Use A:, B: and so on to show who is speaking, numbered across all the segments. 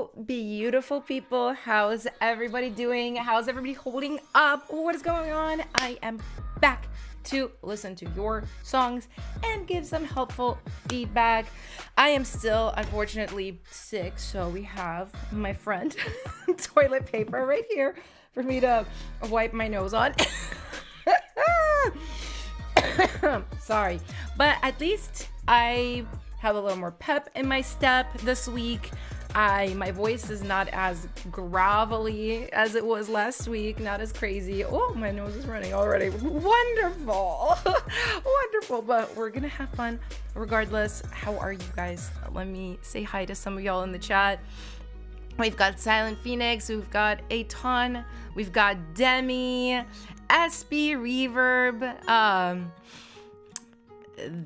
A: Hello, beautiful people. How's everybody doing? How's everybody holding up? What is going on? I am back to listen to your songs and give some helpful feedback. I am still, unfortunately, sick, so we have my friend toilet paper right here for me to wipe my nose on. Sorry, but at least I have a little more pep in my step this week. My voice is not as gravelly as it was last week, not as crazy. Oh, my nose is running already. Wonderful. Wonderful, but we're gonna have fun regardless. How are you guys? Let me say hi to some of y'all in the chat. We've got Silent Phoenix, we've got Eytan, we've got Demi, Espy, Reeverb,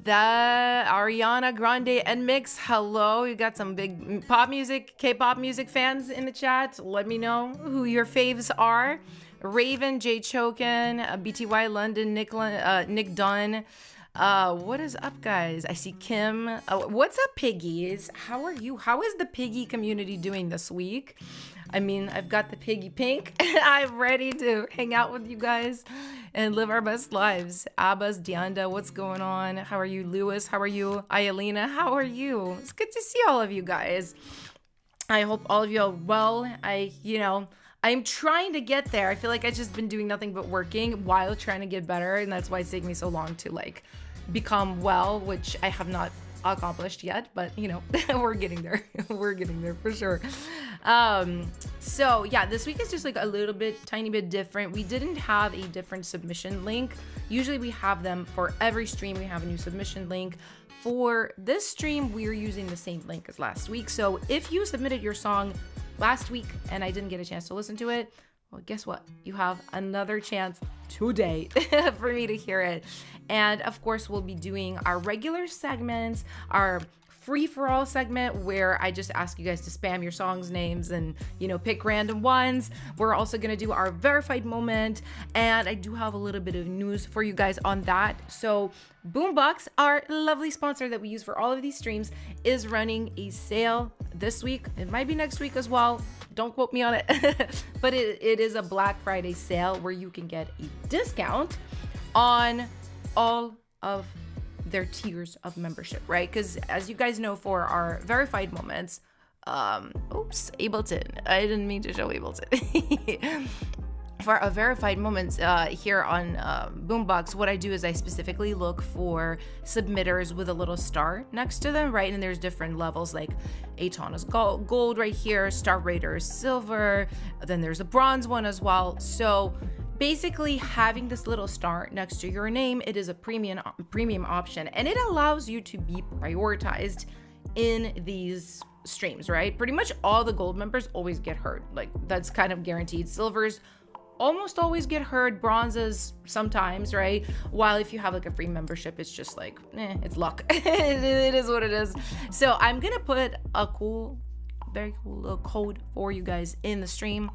A: the Ariana Grande and Mix. Hello, you got some big pop music, K-pop music fans in the chat. Let me know who your faves are. Raven, J Choken, BTY London, Nick Dunn. What is up, guys? I see Kim. What's up, piggies? How are you? How is the piggy community doing this week? I mean, I've got the piggy pink. I'm ready to hang out with you guys and live our best lives. Abbas, Dianda, what's going on? How are you, Lewis? How are you, Ayalina? How are you? It's good to see all of you guys. I hope all of you are well. I'm trying to get there. I feel like I've just been doing nothing but working while trying to get better, and that's why it's taking me so long to become well, which I have not accomplished yet, but we're getting there. We're getting there for sure. So yeah, this week is just a little bit, tiny bit different. We didn't have a different submission link. Usually we have them for every stream. We have a new submission link. For this stream, we're using the same link as last week. So if you submitted your song last week and I didn't get a chance to listen to it, well, guess what? You have another chance today for me to hear it. And of course, we'll be doing our regular segments, our free-for-all segment where I just ask you guys to spam your songs names and pick random ones. We're also gonna do our verified moment, and I do have a little bit of news for you guys on that. So Boombox, our lovely sponsor that we use for all of these streams, is running a sale this week. It might be next week as well. Don't quote me on it. But it is a Black Friday sale where you can get a discount on all of their tiers of membership, right? Because as you guys know, for our verified moments, oops, Ableton. I didn't mean to show Ableton. For our verified moments here on Boombox, what I do is I specifically look for submitters with a little star next to them, right? And there's different levels, like Eytan is gold right here, Star Raider is silver, then there's a bronze one as well. So basically, having this little star next to your name, it is a premium option, and it allows you to be prioritized in these streams, right? Pretty much all the gold members always get heard. That's kind of guaranteed. Silvers almost always get heard, bronzes sometimes, right? While if you have a free membership, it's just it's luck. It is what it is. So I'm gonna put a very cool little code for you guys in the stream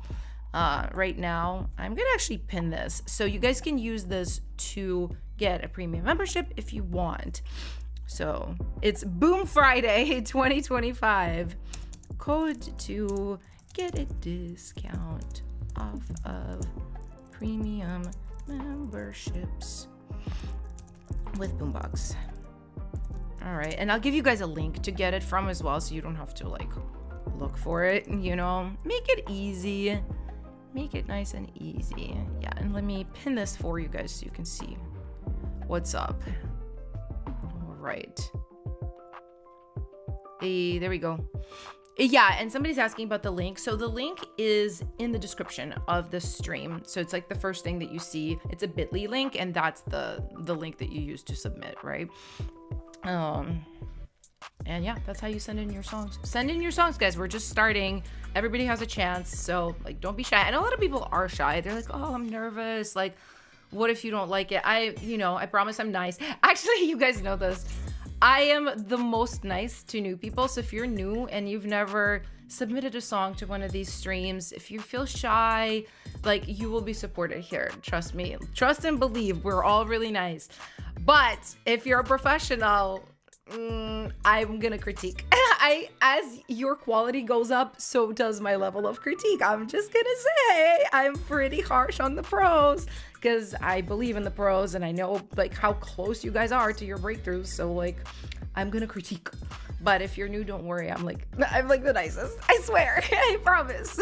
A: right now. I'm gonna actually pin this so you guys can use this to get a premium membership if you want. So it's Boom Friday 2025. Code to get a discount off of premium memberships with Boombox. All right, and I'll give you guys a link to get it from as well, so you don't have to look for it. Make it easy. Make it nice and easy. Yeah, and let me pin this for you guys so you can see what's up. All right. Hey, there we go. Yeah, and somebody's asking about the link. So the link is in the description of the stream. So it's the first thing that you see. It's a bit.ly link, and that's the link that you use to submit, right? And yeah, that's how you send in your songs. Send in your songs, guys. We're just starting. Everybody has a chance, so don't be shy. I know a lot of people are shy. They're oh, I'm nervous. What if you don't like it? I promise I'm nice. Actually, you guys know this. I am the most nice to new people. So if you're new and you've never submitted a song to one of these streams, if you feel shy, you will be supported here. Trust me. Trust and believe. We're all really nice. But if you're a professional, I'm gonna critique. As your quality goes up, so does my level of critique. I'm just gonna say I'm pretty harsh on the pros because I believe in the pros and I know like how close you guys are to your breakthroughs. So like, I'm gonna critique. But if you're new, don't worry. I'm like the nicest. I swear. I promise.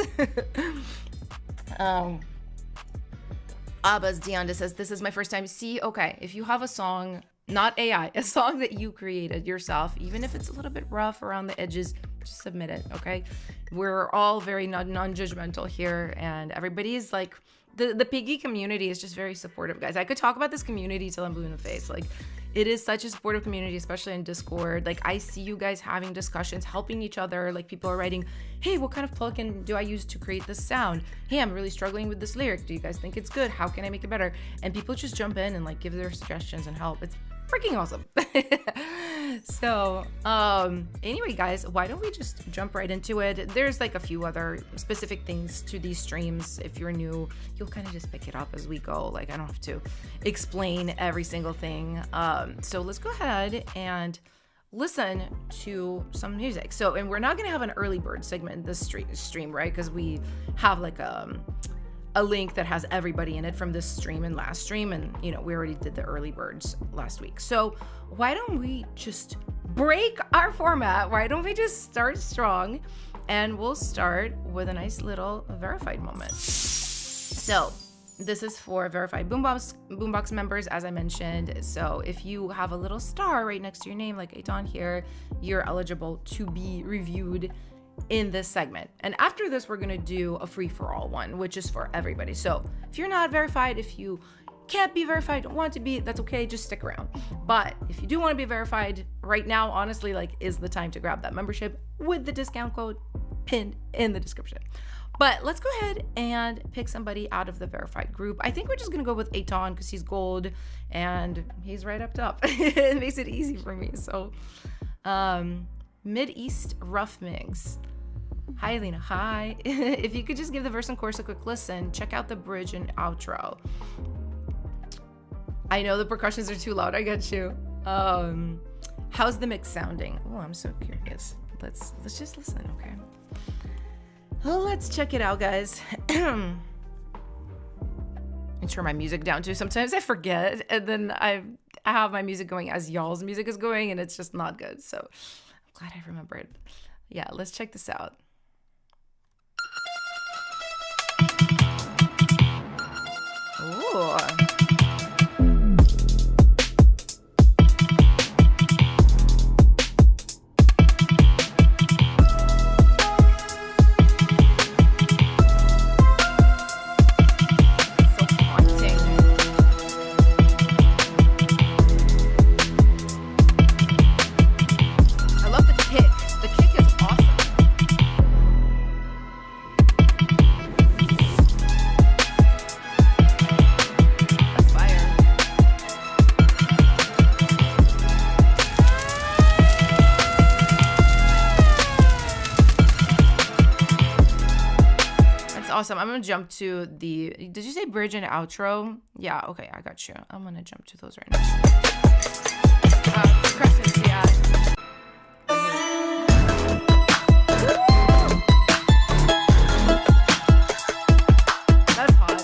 A: Abbas Deonda says, this is my first time. See, okay, if you have a song, not AI, a song that you created yourself, even if it's a little bit rough around the edges, just submit it, okay? We're all very non-judgmental here, and everybody's like, the Piggy community is just very supportive, guys. I could talk about this community till I'm blue in the face. Like, it is such a supportive community, especially in Discord. Like, I see you guys having discussions, helping each other. Like, people are writing, hey, what kind of plugin do I use to create this sound? Hey, I'm really struggling with this lyric. Do you guys think it's good? How can I make it better? And people just jump in and like give their suggestions and help. It's freaking awesome. So anyway, guys, why don't we just jump right into it? There's like a few other specific things to these streams. If you're new, you'll kind of just pick it up as we go. Like, I don't have to explain every single thing. So let's go ahead and listen to some music. So, and we're not gonna have an early bird segment in this stream, right? Because we have like a link that has everybody in it from this stream and last stream, and you know, we already did the early birds last week. So why don't we just break our format? Why don't we just start strong, and we'll start with a nice little verified moment. So this is for verified Boombox members, as I mentioned. So if you have a little star right next to your name, like Eytan here, you're eligible to be reviewed in this segment. And after this, we're gonna do a free-for-all one, which is for everybody. So if you're not verified, if you can't be verified, don't want to be, that's okay, just stick around. But if you do want to be verified right now, honestly, like, is the time to grab that membership with the discount code pinned in the description. But let's go ahead and pick somebody out of the verified group. I think we're just gonna go with Eytan because he's gold and he's right up top. It makes it easy for me. So Mid-East Rough Mix. Hi, Lena. Hi. If you could just give the verse and chorus a quick listen, check out the bridge and outro. I know the percussions are too loud. I got you. How's the mix sounding? Oh, I'm so curious. Let's just listen, okay? Well, let's check it out, guys. And turn my music down too. Sometimes I forget, and then I have my music going as y'all's music is going, and it's just not good. So I'm glad I remembered. Yeah, let's check this out. Ooh. Awesome. I'm gonna jump to the, did you say bridge and outro? Yeah, okay, I got you. I'm gonna jump to those right now. Questions, yeah. That's hot.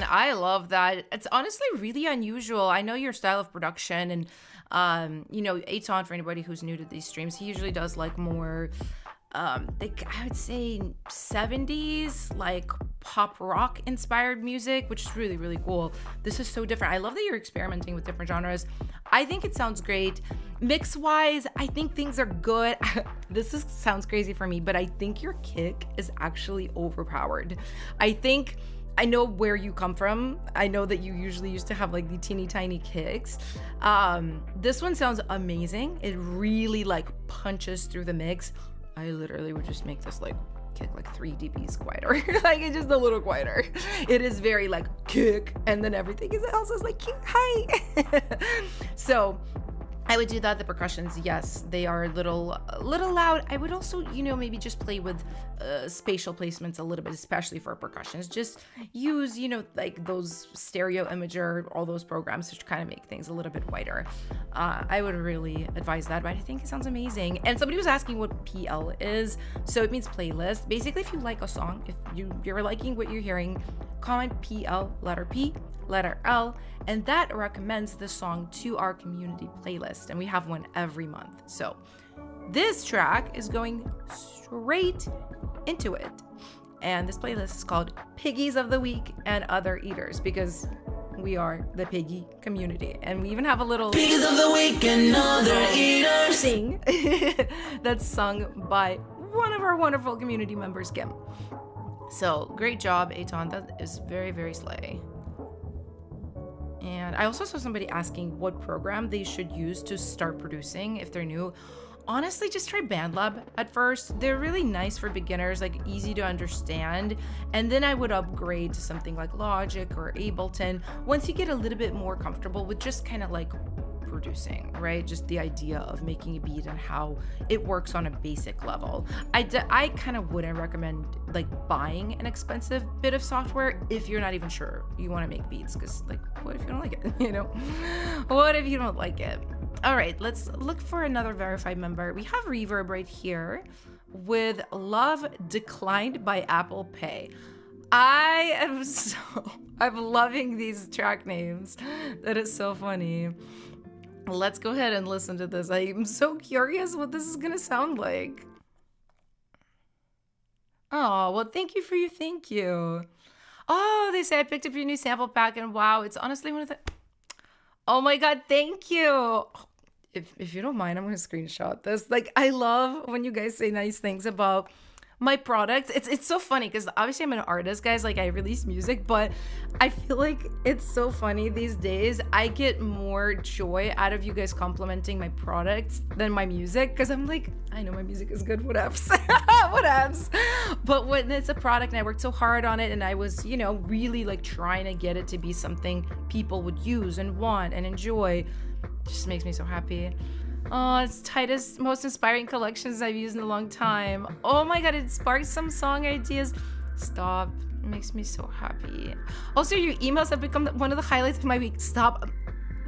A: I love that. It's honestly really unusual. I know your style of production, and you know, Eytan, for anybody who's new to these streams, he usually does like more I would say 70s like pop rock inspired music, which is really, really cool. This is so different. I love that you're experimenting with different genres. I think it sounds great. Mix wise, I think things are good. Sounds crazy for me, but I think your kick is actually overpowered. I know where you come from. I know that you usually used to have like the teeny tiny kicks. This one sounds amazing. It really like punches through the mix. I literally would just make this like kick like 3 dBs quieter. Like it's just a little quieter. It is very like kick, and then everything else is like hi. So I would do that. The percussions, yes, they are a little loud. I would also, maybe just play with spatial placements a little bit, especially for percussions. Just use, like those stereo imager, all those programs to kind of make things a little bit whiter. I would really advise that, but I think it sounds amazing. And somebody was asking what PL is. So it means playlist. Basically, if you like a song, if you're liking what you're hearing, comment PL, letter P, letter L, and that recommends the song to our community playlist, and we have one every month. So this track is going straight into it, and this playlist is called Piggies of the Week and Other Eaters, because we are the Piggy community, and we even have a little Piggies of the Week and Other Eaters sing that's sung by one of our wonderful community members, Kim. So great job, Eytan. That is very, very slay. And I also saw somebody asking what program they should use to start producing if they're new. Honestly, just try BandLab at first. They're really nice for beginners, like easy to understand. And then I would upgrade to something like Logic or Ableton once you get a little bit more comfortable with just kind of like producing, right? Just the idea of making a beat and how it works on a basic level. I kind of wouldn't recommend like buying an expensive bit of software if you're not even sure you want to make beats, because like what if you don't like it? What if you don't like it? All right, let's look for another verified member. We have Reeverb right here with Love Declined by Apple Pay. I'm loving these track names. That is so funny. Let's go ahead and listen to this. I'm so curious what this is gonna sound like. Oh, well, thank you. Oh, they say I picked up your new sample pack, and wow, it's honestly one of the... Oh my God, thank you. If you don't mind, I'm gonna screenshot this. Like, I love when you guys say nice things about my products. It's so funny because obviously I'm an artist, guys. Like, I release music, but I feel like it's so funny these days. I get more joy out of you guys complimenting my products than my music, because I'm like, I know my music is good, whatevs. Whatevs. But when it's a product and I worked so hard on it, and I was, really like trying to get it to be something people would use and want and enjoy, it just makes me so happy. Oh, it's tightest, most inspiring collections I've used in a long time. Oh my God, it sparked some song ideas. Stop. It makes me so happy. Also, your emails have become one of the highlights of my week. Stop.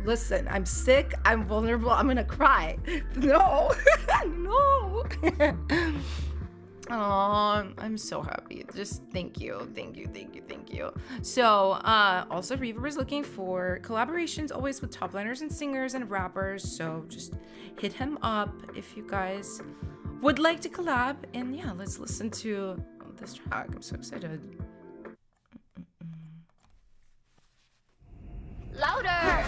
A: Listen, I'm sick. I'm vulnerable. I'm gonna cry. No. No. Oh, I'm so happy. Just thank you. So, also Reeverb is looking for collaborations always with top liners and singers and rappers. So just hit him up if you guys would like to collab. And yeah, let's listen to this track. I'm so excited. Louder!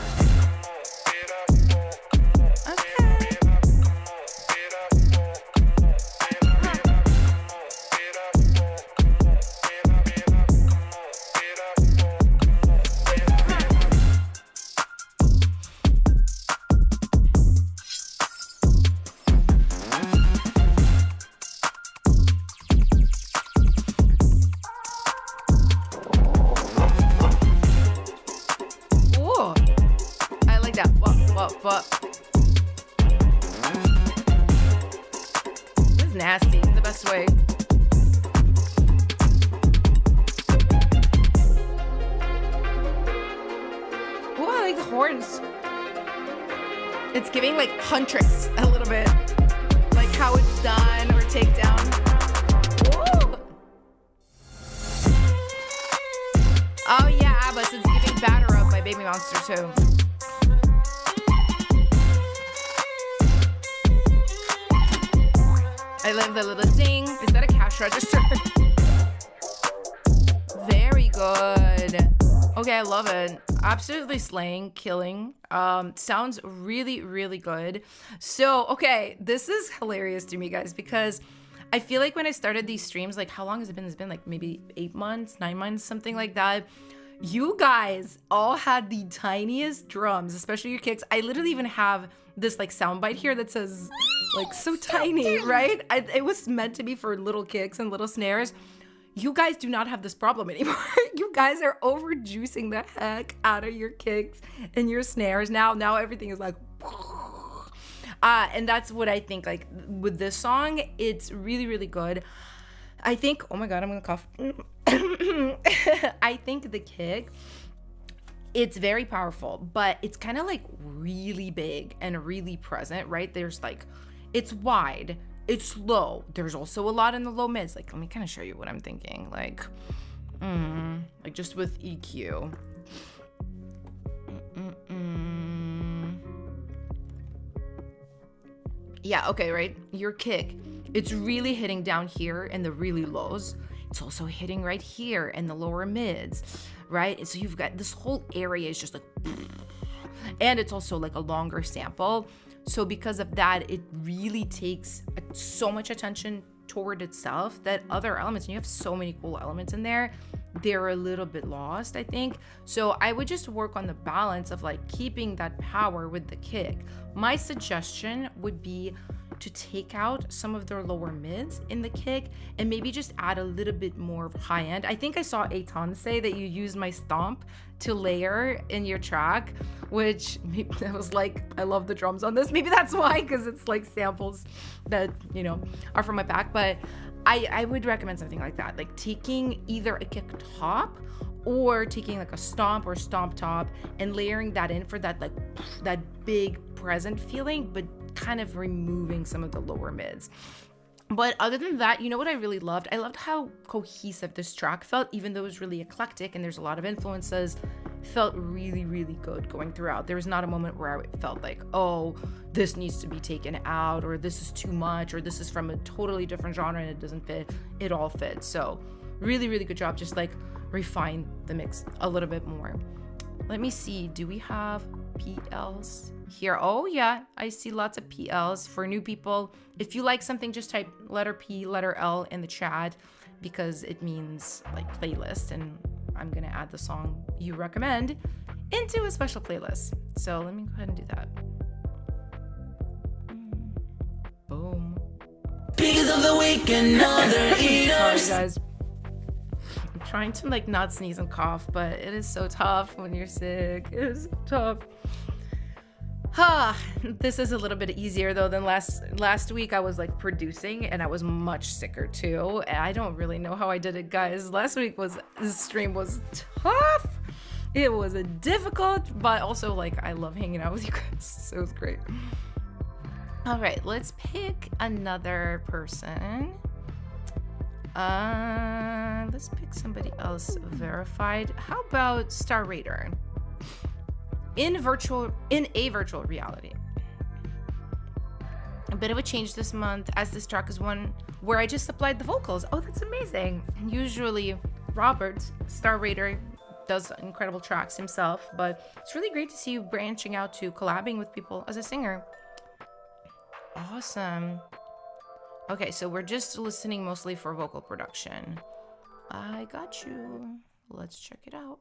A: But it's nasty in the best way. Oh, I like the horns. It's giving like Huntress a little bit, like how it's done or takedown. Ooh. Oh yeah, but it's giving Batter Up by Baby Monster too. I love the little ding. Is that a cash register? Very good. Okay, I love it. Absolutely slaying, killing. Sounds really, really good. So, okay, this is hilarious to me, guys, because I feel like when I started these streams, like how long has it been? It's been like maybe 8 months, 9 months, something like that. You guys all had the tiniest drums, especially your kicks. I literally even have this like soundbite here that says like so tiny, right? It was meant to be for little kicks and little snares. You guys do not have this problem anymore. You guys are overjuicing the heck out of your kicks and your snares. Now everything is like, and that's what I think, like with this song, it's really, really good. I think, oh my God, I'm gonna cough. I think the kick, it's very powerful, but it's kind of like really big and really present, right? There's like, it's wide, it's low. There's also a lot in the low mids. Like, let me kind of show you what I'm thinking. Like just with EQ. Yeah, okay, right? Your kick, it's really hitting down here in the really lows. It's also hitting right here in the lower mids, right? And so you've got this whole area is just like, and it's also like a longer sample. So because of that, it really takes so much attention toward itself that other elements, and you have so many cool elements in there, they're a little bit lost, I think. So I would just work on the balance of like keeping that power with the kick. My suggestion would be to take out some of their lower mids in the kick and maybe just add a little bit more of high end. I think I saw Eytan say that you use my stomp to layer in your track, which I was like, I love the drums on this. Maybe that's why, because it's like samples that, you know, are from my pack. But I would recommend something like that, like taking either a kick top or taking like a stomp or stomp top and layering that in for that, like that big present feeling, but kind of removing some of the lower mids. But other than that, you know what I really loved? I loved how cohesive this track felt, even though it was really eclectic and there's a lot of influences. It felt really, really good going throughout. There was not a moment where I felt like, oh, this needs to be taken out, or this is too much, or this is from a totally different genre and it doesn't fit. It all fits. So really, really good job. Just like refine the mix a little bit more. Let me see. Do we have PLs here? Oh yeah, I see lots of PLs for new people. If you like something, just type letter P, letter L in the chat, because it means like playlist, and I'm gonna add the song you recommend into a special playlist. So let me go ahead and do that. Boom. Piggies of the week and other eaters. Sorry guys, I'm trying to like not sneeze and cough, but it is so tough when you're sick. It is tough. This is a little bit easier though than last week. I was like producing and I was much sicker too. And I don't really know how I did it, guys. Last week this stream was tough. It was a difficult, but also like I love hanging out with you guys. So it was great. All right, let's pick another person. Let's pick somebody else verified. How about Star Raider? In a virtual reality. A bit of a change this month, as this track is one where I just supplied the vocals. Oh, that's amazing. Usually Robert, Star Raider, does incredible tracks himself, but it's really great to see you branching out to collabing with people as a singer. Awesome. Okay, so we're just listening mostly for vocal production. I got you. Let's check it out.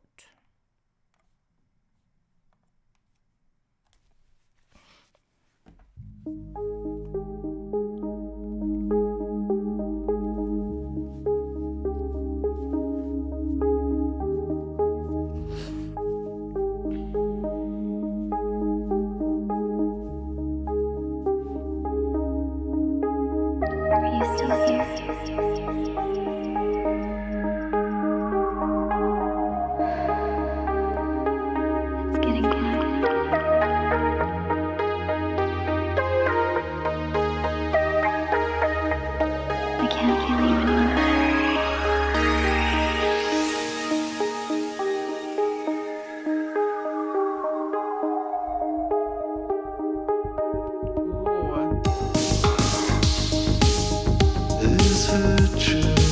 B: Is her true?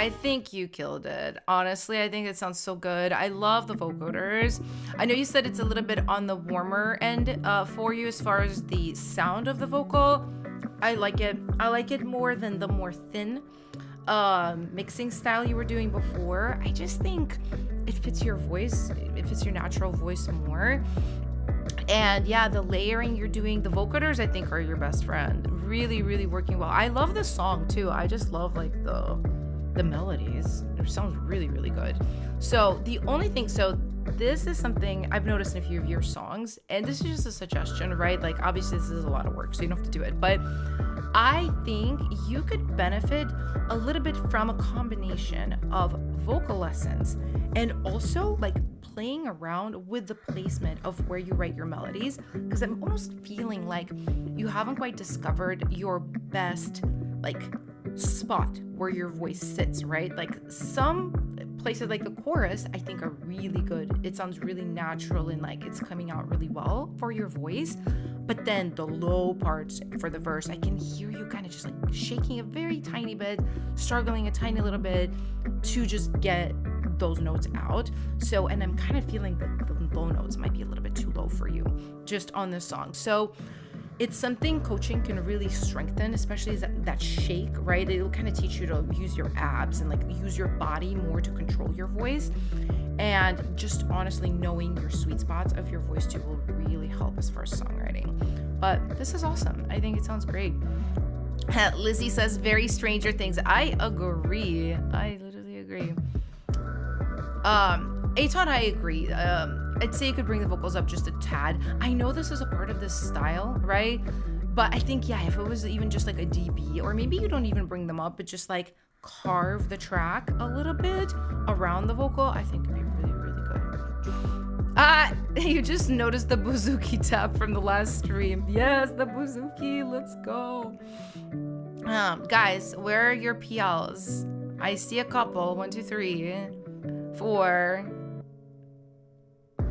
A: I think you killed it. Honestly, I think it sounds so good. I love the vocoders. I know you said it's a little bit on the warmer end for you as far as the sound of the vocal. I like it. I like it more than the more thin mixing style you were doing before. I just think it fits your voice. It fits your natural voice more. And yeah, the layering you're doing, the vocoders I think are your best friend. Really, really working well. I love this song too. I just love like the melodies. It sounds really, really good. So the only thing, so this is something I've noticed in a few of your songs, and this is just a suggestion, right? Like obviously this is a lot of work, so you don't have to do it, but I think you could benefit a little bit from a combination of vocal lessons and also like playing around with the placement of where you write your melodies, because I'm almost feeling like you haven't quite discovered your best like spot where your voice sits, right? Like some places like the chorus I think are really good. It sounds really natural and like it's coming out really well for your voice. But then the low parts for the verse, I can hear you kind of just like shaking a very tiny bit, struggling a tiny little bit to just get those notes out. So, and I'm kind of feeling that the low notes might be a little bit too low for you just on this song. So it's something coaching can really strengthen, especially that shake, right? It'll kind of teach you to use your abs and like use your body more to control your voice. And just honestly knowing your sweet spots of your voice too will really help as far as songwriting. But this is awesome. I think it sounds great. Lizzy says very Stranger Things. I agree. I literally agree. Eytan, I agree. I'd say you could bring the vocals up just a tad. I know this is a part of this style, right? But I think, yeah, if it was even just like a dB, or maybe you don't even bring them up, but just like carve the track a little bit around the vocal, I think it'd be really, really good. You just noticed the bouzouki tap from the last stream. Yes, the bouzouki, let's go. Guys, where are your PLs? I see a couple. 1, 2, 3, 4.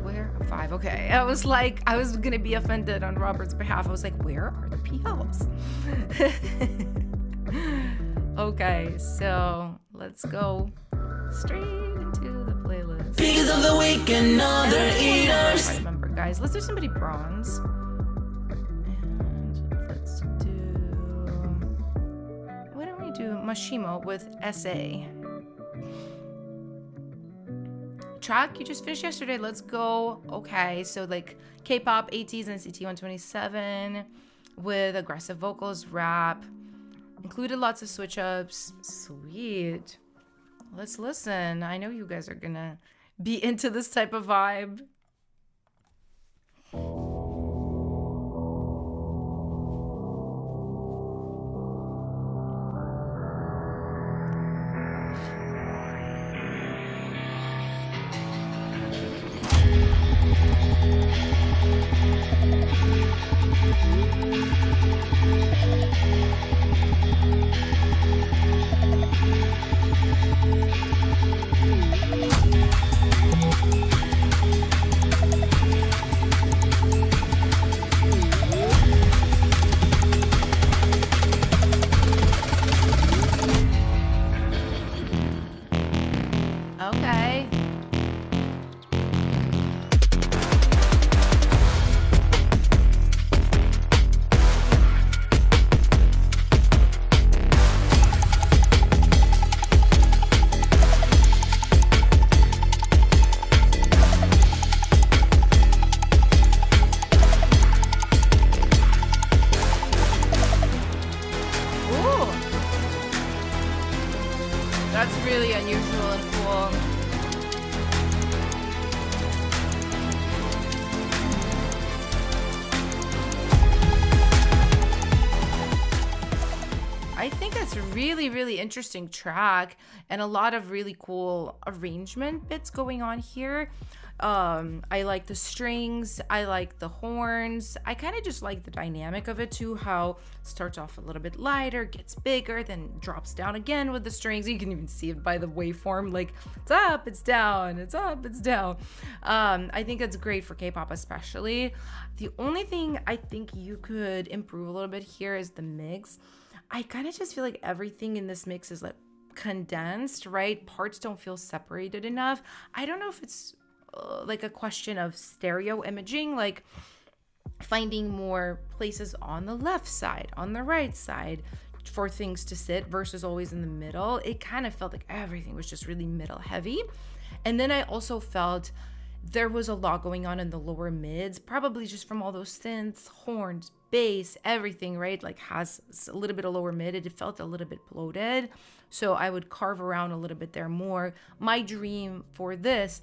A: Where? 5. Okay. I was like, I was gonna be offended on Robert's behalf. I was like, where are the PLs? Okay, so let's go straight into the playlist. Because of the week and other eaters. I remember, guys. Let's do somebody bronze. And let's do. Why don't we do Massimo with SA? Track you just finished yesterday. Let's go. Okay, so like K-pop, ATs, and NCT 127 with aggressive vocals, rap. Included lots of switch ups. Sweet. Let's listen. I know you guys are gonna be into this type of vibe. Really interesting track and a lot of really cool arrangement bits going on here. I like the strings, I like the horns, I kind of just like the dynamic of it too, how it starts off a little bit lighter, gets bigger, then drops down again with the strings. You can even see it by the waveform, like it's up, it's down, it's up, it's down. I think it's great for K-pop especially. The only thing I think you could improve a little bit here is the mix. I kind of just feel like everything in this mix is like condensed, right? Parts don't feel separated enough. I don't know if it's like a question of stereo imaging, like finding more places on the left side, on the right side for things to sit versus always in the middle. It kind of felt like everything was just really middle heavy. And then I also felt there was a lot going on in the lower mids, probably just from all those synths, horns, bass, everything, right? Like has a little bit of lower mid. It felt a little bit bloated. So I would carve around a little bit there more. My dream for this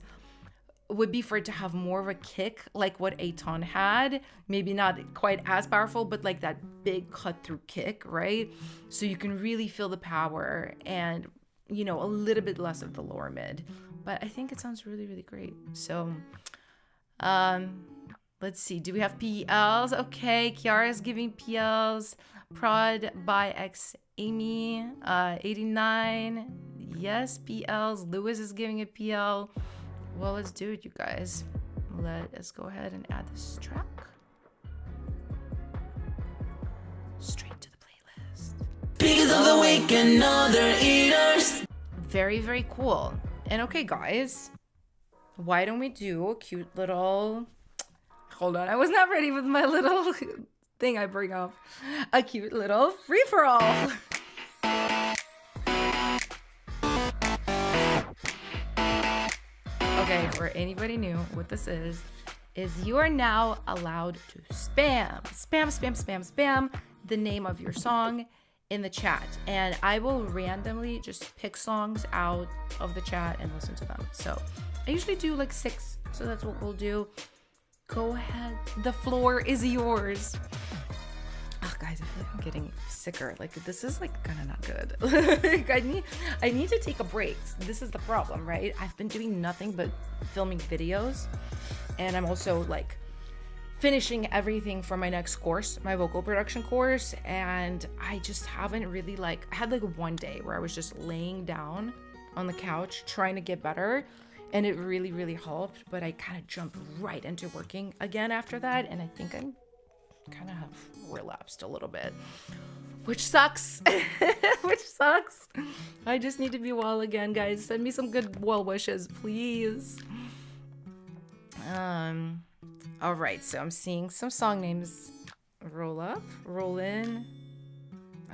A: would be for it to have more of a kick like what Eytan had. Maybe not quite as powerful, but like that big cut through kick, right? So you can really feel the power and, you know, a little bit less of the lower mid. But I think it sounds really, really great. So, let's see. Do we have PLs? Okay, Kiara's giving PLs. Prod by X Amy, 89. Yes, PLs. Lewis is giving a PL. Well, let's do it, you guys. Let us go ahead and add this track straight to the playlist. Piggies of the week and other eaters. Very, very cool. And okay, guys, why don't we do a cute little... Hold on, I was not ready with my little thing I bring up. A cute little free-for-all. Okay, for anybody new, what this is you are now allowed to spam the name of your song in the chat, and I will randomly just pick songs out of the chat and listen to them. So I usually do like 6, so that's what we'll do. Go ahead, the floor is yours. Oh, guys, I feel like I'm getting sicker. Like, this is like kind of not good. Like, I need to take a break. This is the problem, right? I've been doing nothing but filming videos, and I'm also like finishing everything for my next course, my vocal production course, and I just haven't really I had like one day where I was just laying down on the couch trying to get better, and it really, really helped, but I kind of jumped right into working again after that, and I think I'm kind of have relapsed a little bit, which sucks. Which sucks. I just need to be well again, guys. Send me some good well wishes, please. All right, so I'm seeing some song names roll up, roll in.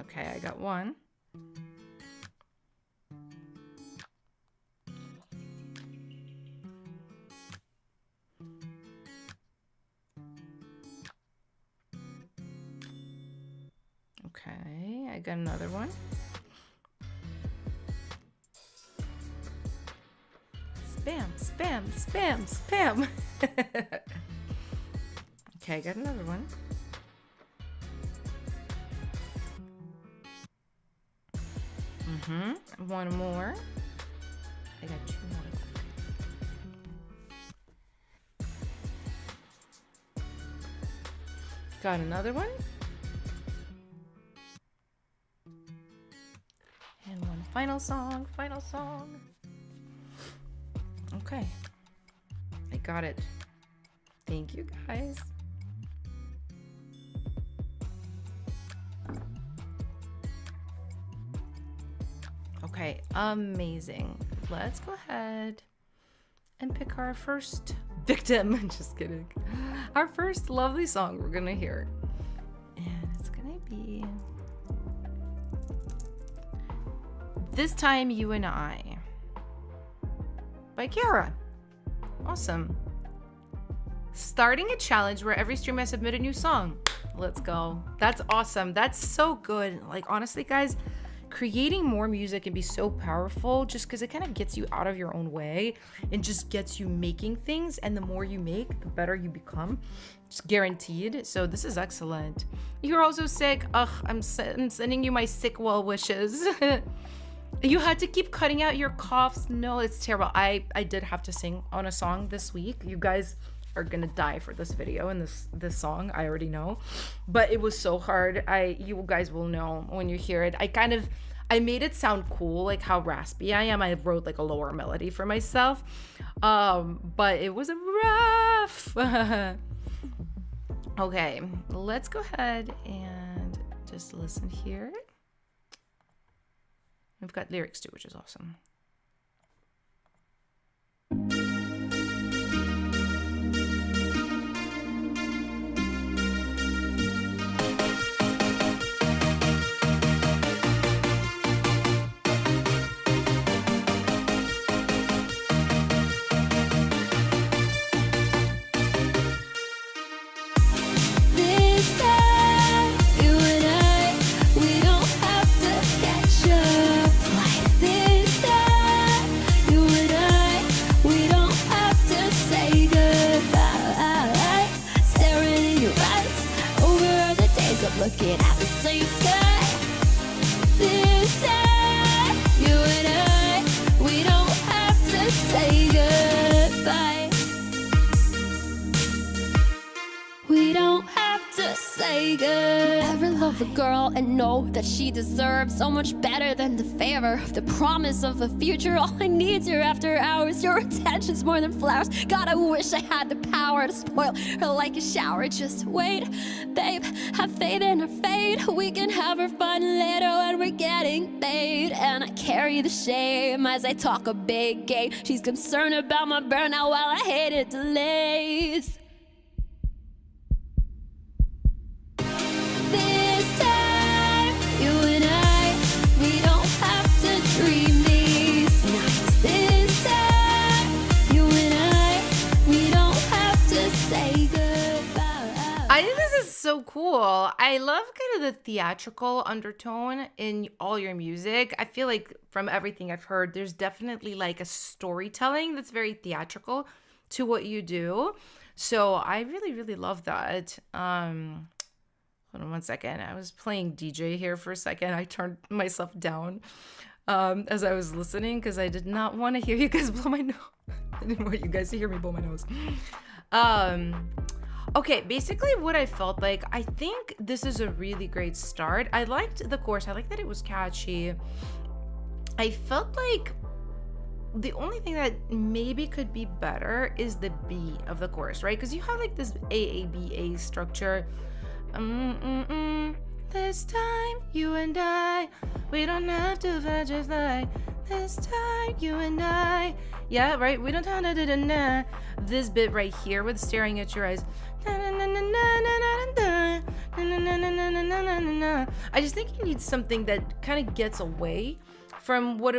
A: Okay, I got one. Okay, I got another one. Spam, spam, spam, spam. Okay, I got another one. One more. I got 2 more. Got another one. And one final song, final song. Okay. I got it. Thank you, guys. Okay, amazing. Let's go ahead and pick our first victim. Just kidding. Our first lovely song we're gonna hear. And it's gonna be This Time You and I by Carara. Awesome. Starting a challenge where every stream I submit a new song. Let's go. That's awesome. That's so good. Like, honestly, guys, creating more music can be so powerful just because it kind of gets you out of your own way and just gets you making things. And the more you make, the better you become. It's guaranteed. So this is excellent. You're also sick. Ugh, I'm sending you my sick well wishes. You had to keep cutting out your coughs. No, it's terrible. I did have to sing on a song this week. You guys are gonna die for this video and this song. I already know, but it was so hard. You guys will know when you hear it. I made it sound cool, like how raspy I am. I wrote like a lower melody for myself, but it was rough. Okay, let's go ahead and just listen here. We've got lyrics too, which is awesome.
B: Looking at the same sky. This time, you and I, we don't have to say goodbye. We don't have to say goodbye. Ever love a girl and know that she deserves so much better than the favor of the promise of a future? All I need's your after hours, your attention's more than flowers. God, I wish I had the power to spoil her like a shower. Just wait, babe, have faith in her fate. We can have her fun later when we're getting paid. And I carry the shame as I talk a big game. She's concerned about my burnout while I hated delays. This time, you and I, we don't have to dream these nights. This time, you and I, we don't have to say goodbye.
A: I think this is so cool. I love kind of the theatrical undertone in all your music. I feel like from everything I've heard, there's definitely like a storytelling that's very theatrical to what you do. So I really, really love that. Hold on one second. I was playing DJ here for a second. I turned myself down as I was listening because I did not want to hear you guys blow my nose. I didn't want you guys to hear me blow my nose. Okay, basically what I felt like, I think this is a really great start. I liked the chorus. I liked that it was catchy. I felt like the only thing that maybe could be better is the B of the chorus, right? Because you have like this AABA structure. This time, you and I, we don't have to fight just like this time, you and I. Yeah, right? We don't have to this bit right here with staring at your eyes. I just think you need something that kind of gets away from what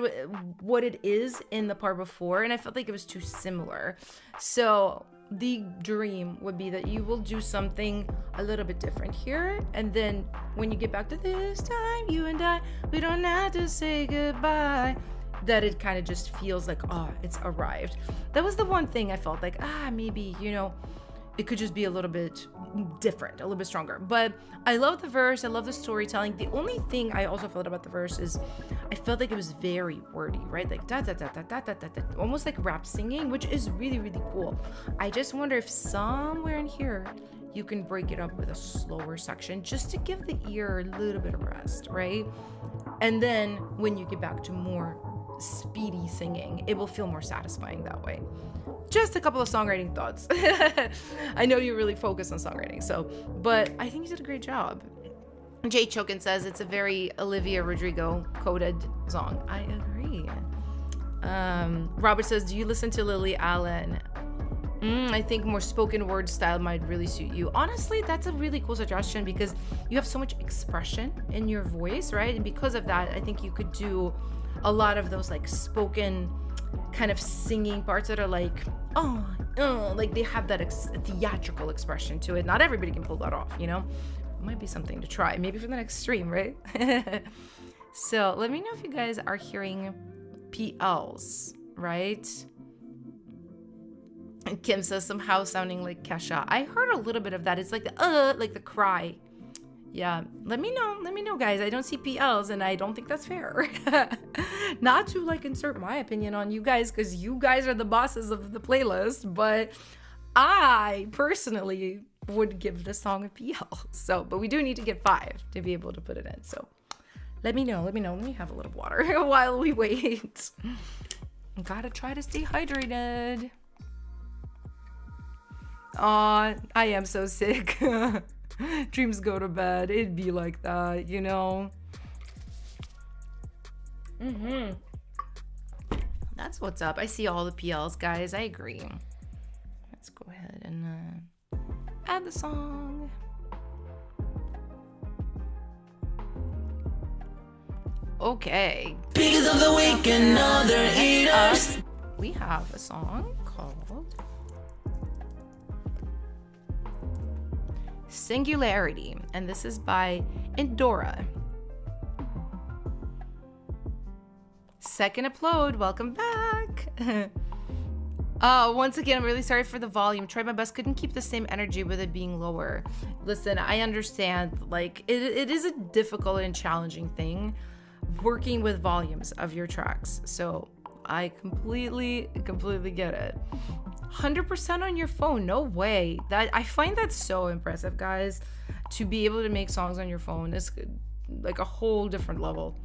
A: it is in the part before, and I felt like it was too similar. So the dream would be that you will do something a little bit different here, and then when you get back to this time, you and I, we don't have to say goodbye, that it kind of just feels like, oh, it's arrived. That was the one thing I felt like, maybe, you know, it could just be a little bit different, a little bit stronger. But I love the verse, I love the storytelling. The only thing I also felt about the verse is I felt like it was very wordy, right? Like da da da da da da da, almost like rap singing, which is really, really cool. I just wonder if somewhere in here you can break it up with a slower section just to give the ear a little bit of rest, right? And then when you get back to more speedy singing, it will feel more satisfying that way. Just a couple of songwriting thoughts. I know you really focus on songwriting, but I think you did a great job. Jay Choken says it's a very Olivia Rodrigo coded song. I agree. Robert says, do you listen to Lily Allen? I think more spoken word style might really suit you. Honestly, that's a really cool suggestion because you have so much expression in your voice, right? And because of that, I think you could do a lot of those like spoken kind of singing parts that are like, like they have that theatrical expression to it. Not everybody can pull that off, you know? It might be something to try, maybe for the next stream, right? So let me know if you guys are hearing PLs, right? And Kim says somehow sounding like Kesha. I heard a little bit of that. It's like the cry. Yeah, let me know, guys. I don't see PLs, and I don't think that's fair. Not to like insert my opinion on you guys, because you guys are the bosses of the playlist, but I personally would give this song a PL. So, but we do need to get 5 to be able to put it in. So let me know. Let me have a little water while we wait. Gotta try to stay hydrated. Aw, I am so sick. Dreams go to bed. It'd be like that, you know? That's what's up. I see all the PLs, guys. I agree. Let's go ahead and add the song. Okay.
C: Because of the week and other haters.
A: We have a song called Singularity, and this is by Endora. Second upload, welcome back. Once again, I'm really sorry for the volume. Tried my best, couldn't keep the same energy with it being lower. Listen, I understand, like, it is a difficult and challenging thing working with volumes of your tracks. So I completely get it. 100% on your phone, no way. That I find that so impressive, guys. To be able to make songs on your phone is like a whole different level.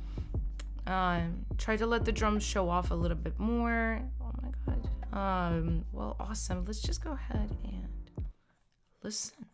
A: Try to let the drums show off a little bit more. Oh my god. Well, awesome. Let's just go ahead and listen.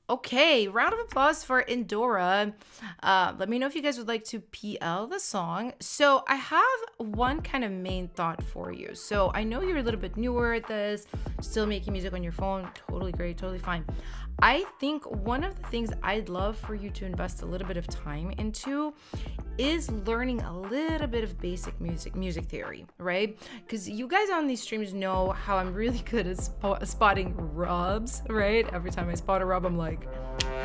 A: Okay, round of applause for Endora. Let me know if you guys would like to PL the song. So I have one kind of main thought for you. So I know you're a little bit newer at this, still making music on your phone. Totally great, totally fine. I think one of the things I'd love for you to invest a little bit of time into is learning a little bit of basic music theory, right? Because you guys on these streams know how I'm really good at spotting rubs, right? Every time I spot a rub, I'm like,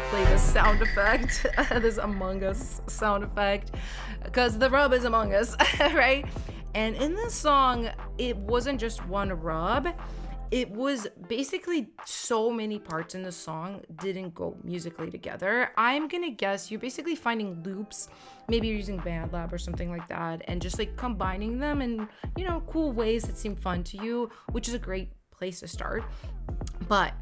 A: play this sound effect, this Among Us sound effect, because the rub is Among Us, right? And in this song, it wasn't just one rub. It was basically so many parts in the song didn't go musically together. I'm gonna guess you're basically finding loops, maybe you're using BandLab or something like that, and just like combining them in, you know, cool ways that seem fun to you, which is a great place to start. But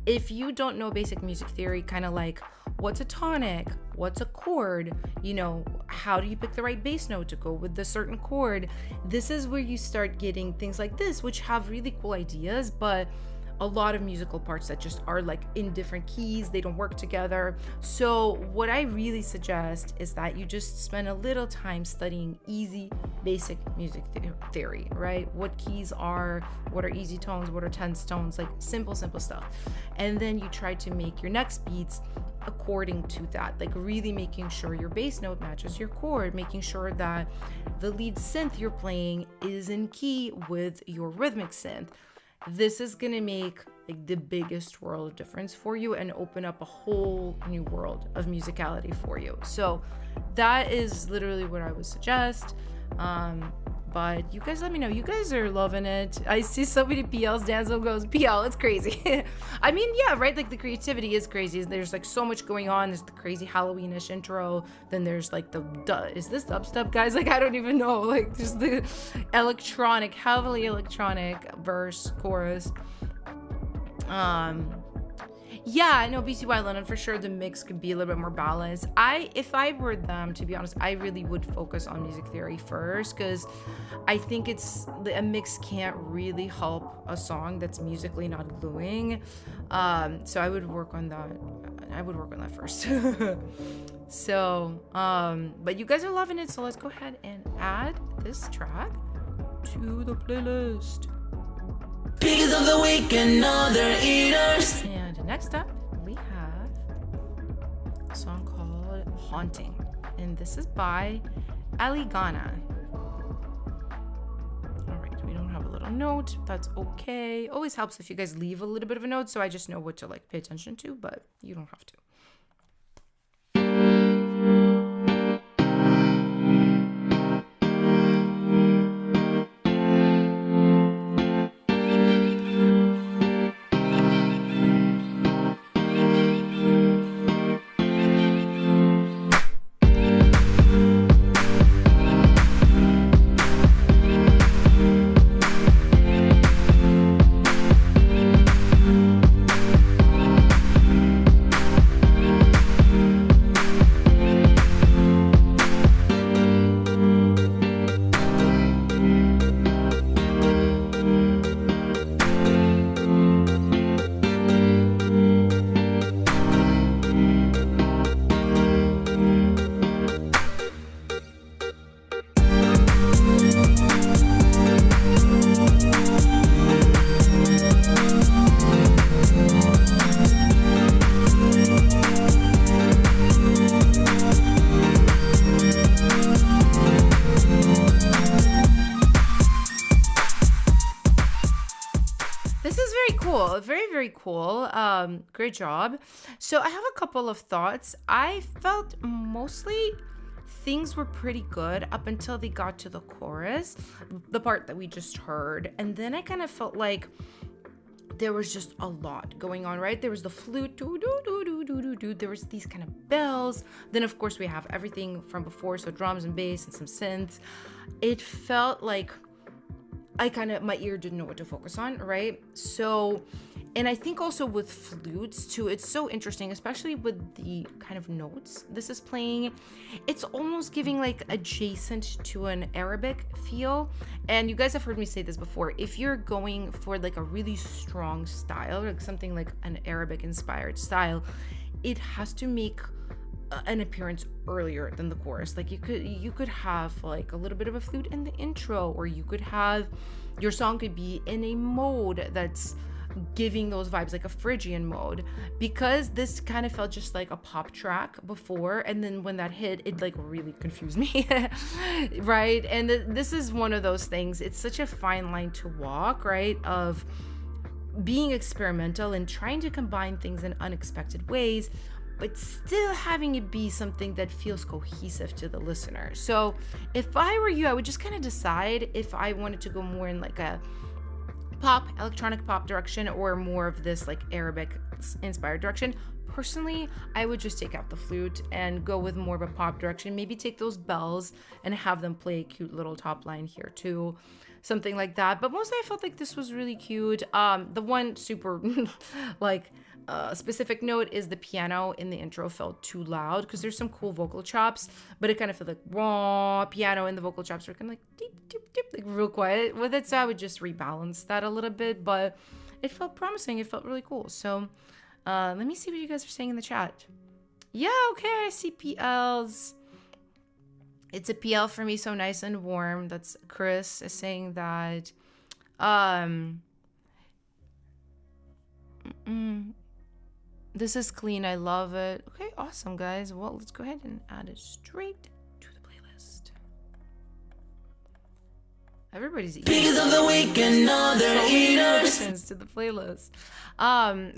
A: if you don't know basic music theory, kind of like what's a tonic, what's a chord, you know, how do you pick the right bass note to go with the certain chord, this is where you start getting things like this, which have really cool ideas, but a lot of musical parts that just are like in different keys, they don't work together. So what I really suggest is that you just spend a little time studying easy basic music theory, right? What keys are, what are easy tones, what are tense tones, like simple stuff. And then you try to make your next beats according to that, like really making sure your bass note matches your chord, making sure that the lead synth you're playing is in key with your rhythmic synth. This is gonna make like the biggest world of difference for you and open up a whole new world of musicality for you. So that is literally what I would suggest. But you guys let me know. You guys are loving it. I see so many PLs. Danzo goes, PL, it's crazy. I mean, yeah, right? Like the creativity is crazy. There's like so much going on. There's the crazy Halloween-ish intro. Then there's like is this dubstep, guys? Like, I don't even know. Like just the electronic, heavily electronic verse, chorus. Yeah, I know BCY London for sure. The mix could be a little bit more balanced. If I were them, to be honest, I really would focus on music theory first, because I think a mix can't really help a song that's musically not gluing. So I would work on that. I would work on that first. So, but you guys are loving it, so let's go ahead and add this track to the playlist.
C: Piggies of the week and other eaters.
A: And next up, we have a song called Haunting, and this is by Aligana. We don't have a little note. That's okay. Always helps if you guys leave a little bit of a note, so I just know what to like pay attention to, but you don't have to. Very cool. Great job. So I have a couple of thoughts. I felt mostly things were pretty good up until they got to the chorus, the part that we just heard, and then I kind of felt like there was just a lot going on, right? There was the flute, there was these kind of bells, then of course we have everything from before, so drums and bass and some synths. It felt like my ear didn't know what to focus on, right? So, and I think also with flutes too, it's so interesting, especially with the kind of notes this is playing. It's almost giving like adjacent to an Arabic feel. And you guys have heard me say this before. If you're going for like a really strong style, like something like an Arabic inspired style, it has to make an appearance earlier than the chorus. Like you could have like a little bit of a flute in the intro, or you could have your song could be in a mode that's giving those vibes, like a Phrygian mode, because this kind of felt just like a pop track before, and then when that hit, it like really confused me. Right? And this is one of those things, it's such a fine line to walk, right, of being experimental and trying to combine things in unexpected ways, but still having it be something that feels cohesive to the listener. So if I were you, I would just kind of decide if I wanted to go more in like a electronic pop direction, or more of this like Arabic inspired direction. Personally, I would just take out the flute and go with more of a pop direction. Maybe take those bells and have them play a cute little top line here too. Something like that. But mostly I felt like this was really cute. The one super like specific note is the piano in the intro felt too loud, because there's some cool vocal chops, but it kind of felt like raw piano, and the vocal chops were kind of like deep, deep, deep, like real quiet with it. So I would just rebalance that a little bit, but it felt promising. It felt really cool. So let me see what you guys are saying in the chat. Yeah, okay, I see PLs. It's a PL for me, so nice and warm. That's Chris is saying that. This is clean. I love it. Okay, awesome, guys. Well, let's go ahead and add it straight to the playlist. Everybody's eating.
C: Piggies of the week and other eaters.
A: To the playlist.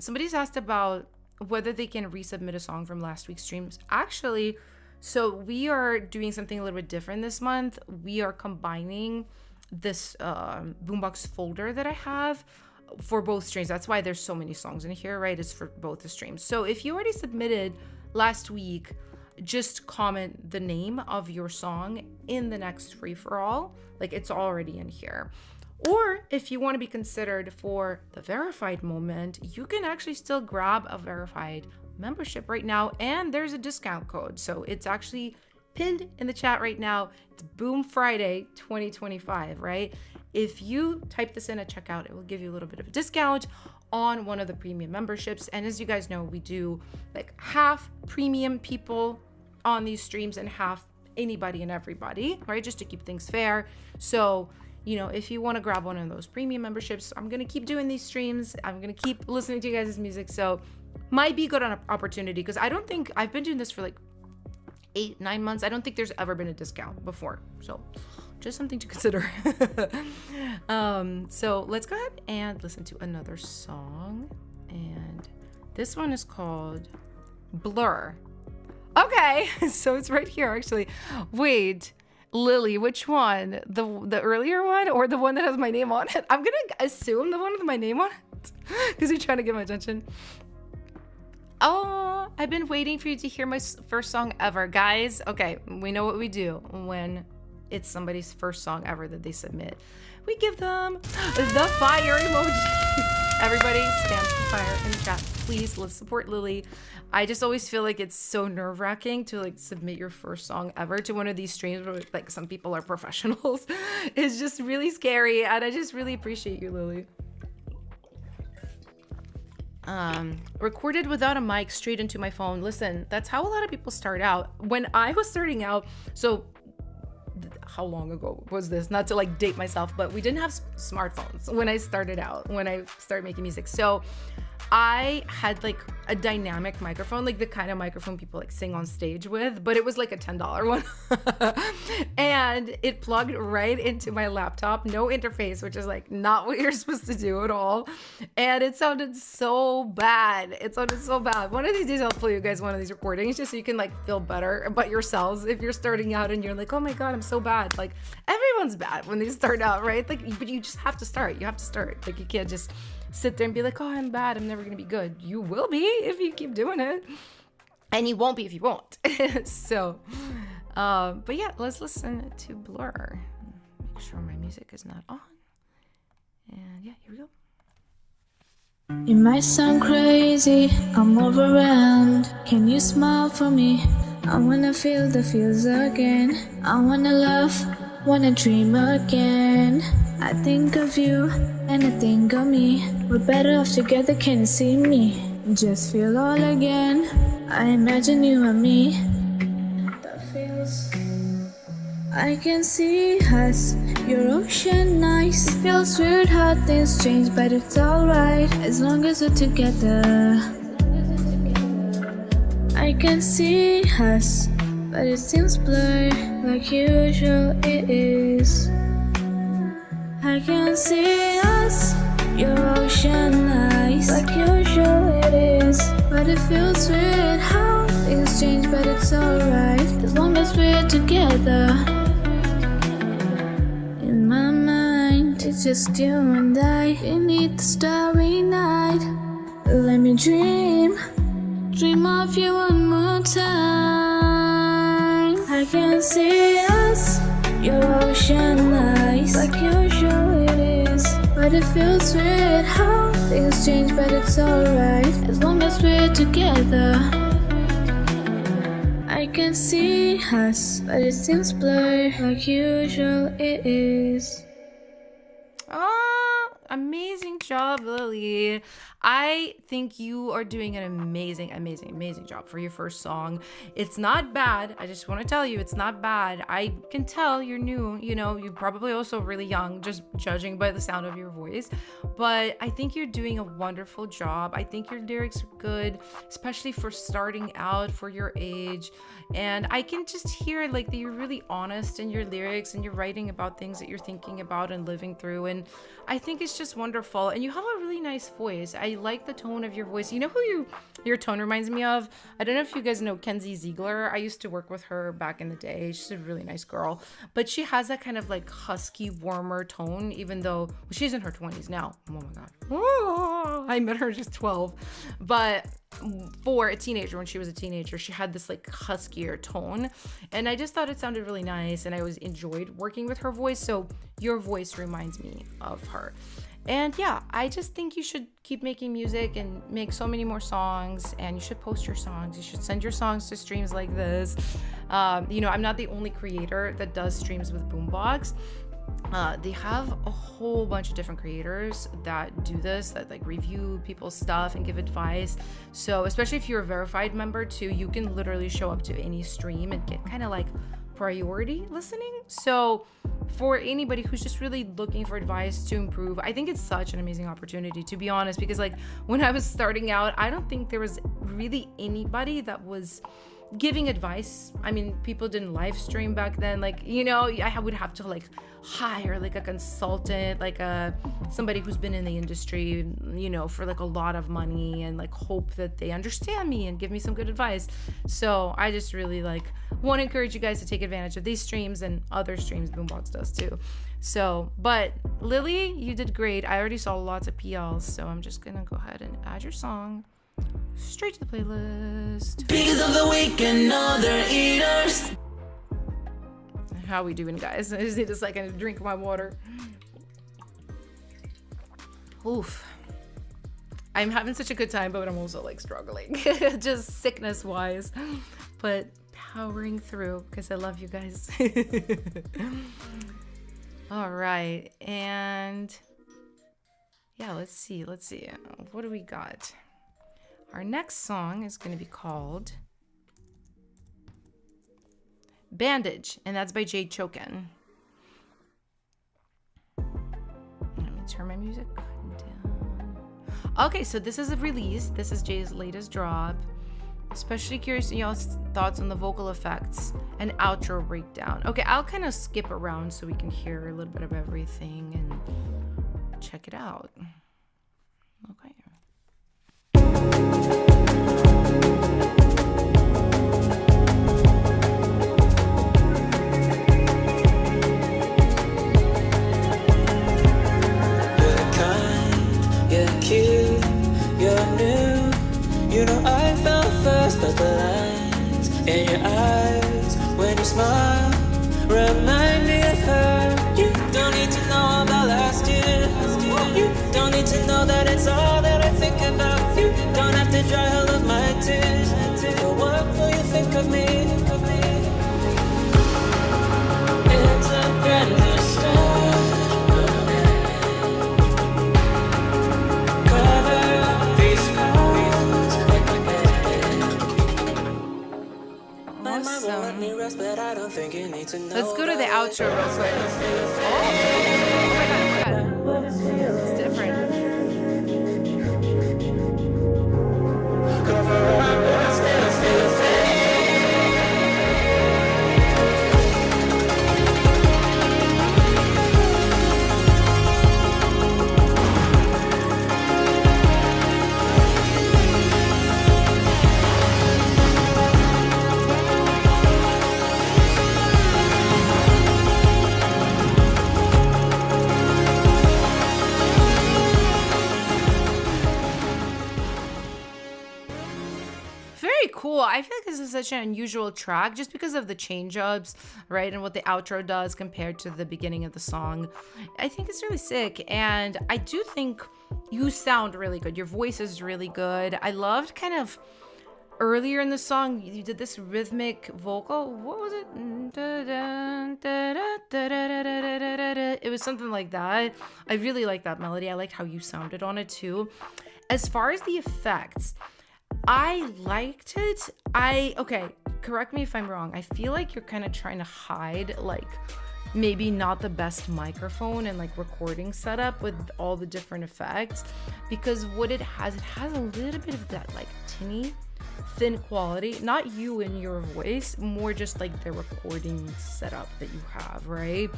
A: Somebody's asked about whether they can resubmit a song from last week's streams. Actually, so we are doing something a little bit different this month. We are combining this Boombox folder that I have for both streams. That's why there's so many songs in here, right? It's for both the streams. So if you already submitted last week, just comment the name of your song in the next free-for-all. Like, it's already in here. Or if you want to be considered for the verified moment, you can actually still grab a verified membership right now, and there's a discount code. So it's actually pinned in the chat right now. It's Boom Friday 2025, right? If you type this in at checkout, it will give you a little bit of a discount on one of the premium memberships. And as you guys know, we do like half premium people on these streams and have anybody and everybody, right? Just to keep things fair. So, you know, if you want to grab one of those premium memberships, I'm going to keep doing these streams. I'm going to keep listening to you guys' music. So might be good on opportunity, because I don't think I've been doing this for like 8-9 months. I don't think there's ever been a discount before. So just something to consider. So let's go ahead and listen to another song. And this one is called Blur. Okay, so it's right here actually. Wait, Lily, which one? The earlier one or the one that has my name on it? I'm gonna assume the one with my name on it because you're trying to get my attention. Oh, I've been waiting for you to hear my first song ever, guys. Okay, we know what we do when it's somebody's first song ever that they submit. We give them the fire emoji. Everybody spam some fire in the chat, please. Let's support Lily. I just always feel like it's so nerve-wracking to like submit your first song ever to one of these streams where like some people are professionals. It's just really scary, and I just really appreciate you, Lily. Recorded without a mic straight into my phone. Listen, that's how a lot of people start out. When I was starting out, so how long ago was this? Not to like date myself, but we didn't have smartphones when I started out, when I started making music. So I had like a dynamic microphone, like the kind of microphone people like sing on stage with, but it was like a $10 one. And it plugged right into my laptop, no interface, which is like not what you're supposed to do at all. And it sounded so bad. It sounded so bad. One of these days I'll play you guys one of these recordings just so you can like feel better about yourselves if you're starting out and you're like, oh my God, I'm so bad. Like everyone's bad when they start out, right? Like, but you just have to start. You have to start. Like you can't just sit there and be like, oh, I'm bad, I'm never gonna be good. You will be if you keep doing it. And you won't be if you won't. So, but yeah, let's listen to Blur. Make sure my music is not on. And yeah, here we go.
D: It might sound crazy, I'm overwhelmed. Can you smile for me? I wanna feel the feels again. I wanna love, wanna dream again. I think of you and I think of me. We're better off together, can you see me? Just feel all again. I imagine you and me. That feels. I can see us, your ocean eyes. Feels weird how things change, but it's alright as long as we're together. I can see us, but it seems blurred like usual it is. I can see us, your ocean eyes, like usual it is. But it feels weird how things change, but it's alright as long as we're together. In my mind, it's just you and I beneath the starry night. Let me dream of you one more time. I can see us, your ocean eyes, like usual it is. But it feels weird how things change, but it's alright as long as we're together. I can see us, but it seems blurred like usual it is.
A: Oh, amazing job, Lily. I think you are doing an amazing job for your first song. It's not bad. I just want to tell you, it's not bad. I can tell you're new, you know, you're probably also really young, just judging by the sound of your voice. But I think you're doing a wonderful job. I think your lyrics are good, especially for starting out, for your age. And I can just hear like that you're really honest in your lyrics and you're writing about things that you're thinking about and living through. And I think it's just wonderful. And you have a really nice voice. I like the tone of your voice. You know who your tone reminds me of? I don't know if you guys know Kenzie Ziegler. I used to work with her back in the day. She's a really nice girl, but she has that kind of like husky, warmer tone, even though she's in her 20s now. Oh my God. Oh, I met her just 12, but for a teenager, when she was a teenager, she had this like huskier tone, and I just thought it sounded really nice, and I always enjoyed working with her voice. So your voice reminds me of her. And yeah, I just think you should keep making music and make so many more songs, and you should post your songs. You should send your songs to streams like this. You know, I'm not the only creator that does streams with Boombox. They have a whole bunch of different creators that do this, that like review people's stuff and give advice. So especially if you're a verified member too, you can literally show up to any stream and get kind of like priority listening. So for anybody who's just really looking for advice to improve, I think it's such an amazing opportunity, to be honest, because like when I was starting out, I don't think there was really anybody that was giving advice. I mean, people didn't live stream back then. Like, you know, I would have to like hire like a consultant, like somebody who's been in the industry, you know, for like a lot of money, and like hope that they understand me and give me some good advice. So I just really like want to encourage you guys to take advantage of these streams and other streams Boombox does too. So, but Lily, you did great. I already saw lots of PLs, so I'm just gonna go ahead and add your song straight to the playlist.
C: Biggest of the week and other eaters.
A: How we doing, guys? I just need a second to drink my water. Oof. I'm having such a good time, but I'm also like struggling, just sickness wise, but powering through because I love you guys. All right, and yeah, let's see. What do we got? Our next song is going to be called Bandage, and that's by Choken. Let me turn my music down. Okay, so this is a release. This is Jay's latest drop. Especially curious in y'all's thoughts on the vocal effects and outro breakdown. Okay, I'll kind of skip around so we can hear a little bit of everything and check it out. Okay.
C: You know I fell first, but the lines in your eyes when you smile remind me of her. You don't need to know about last year. You don't need to know that it's all that I think about. You don't have to dry all of my tears. For what will you think of me? It's a brand new start.
A: Let's go to the outro real quick. Oh my god, it's different. Cool. I feel like this is such an unusual track just because of the change ups, right? And what the outro does compared to the beginning of the song. I think it's really sick. And I do think you sound really good. Your voice is really good. I loved kind of earlier in the song, you did this rhythmic vocal. What was it? It was something like that. I really like that melody. I liked how you sounded on it too. As far as the effects, I liked it. Okay, correct me if I'm wrong. I feel like you're kind of trying to hide like maybe not the best microphone and like recording setup with all the different effects, because what it has a little bit of that like tinny, thin quality. Not you and your voice, more just like the recording setup that you have, right?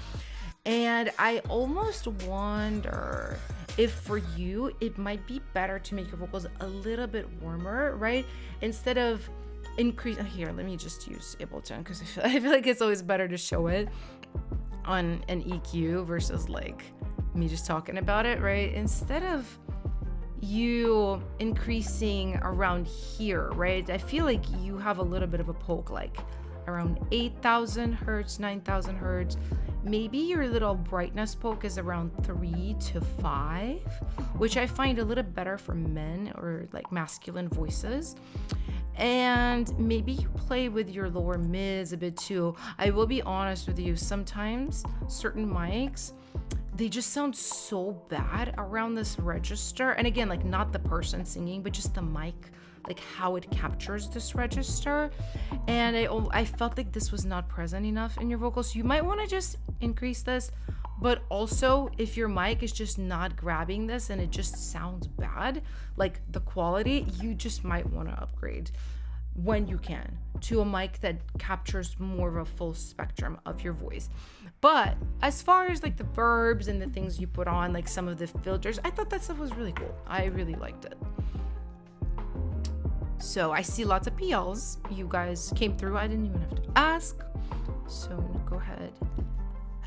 A: And I almost wonder if for you, it might be better to make your vocals a little bit warmer, right? Instead of increase. Here, let me just use Ableton because I feel like it's always better to show it on an EQ versus like me just talking about it, right? Instead of you increasing around here, right? I feel like you have a little bit of a poke, like around 8,000 hertz, 9,000 hertz. Maybe your little brightness poke is around 3 to 5, which I find a little better for men or like masculine voices. And maybe you play with your lower mids a bit too. I will be honest with you, sometimes certain mics, they just sound so bad around this register. And again, like not the person singing, but just the mic, like how it captures this register. And I felt like this was not present enough in your vocals. So you might want to just increase this. But also, if your mic is just not grabbing this and it just sounds bad, like the quality, you just might want to upgrade when you can to a mic that captures more of a full spectrum of your voice. But as far as like the verbs and the things you put on, like some of the filters, I thought that stuff was really cool. I really liked it. So I see lots of PLs. You guys came through. I didn't even have to ask. So I'm gonna go ahead,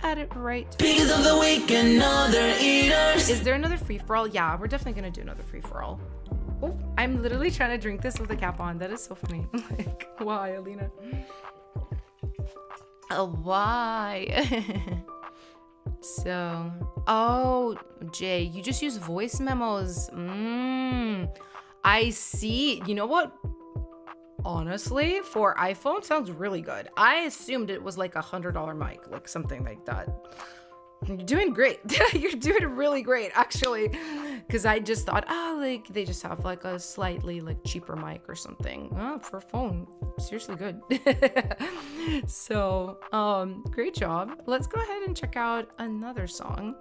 A: add it right.
C: Because of the week and other eaters.
A: Is there another free-for-all? Yeah, we're definitely gonna do another free-for-all. Oh, I'm literally trying to drink this with the cap on. That is so funny. Like, why, Alina? Why? So, oh, Jay, you just use voice memos. I see. You know what? Honestly, for iPhone, sounds really good. I assumed it was like $100 mic, like something like that. You're doing great. You're doing really great, actually. Because I just thought, oh, like they just have like a slightly like cheaper mic or something. Oh, for a phone, seriously good. So, great job. Let's go ahead and check out another song.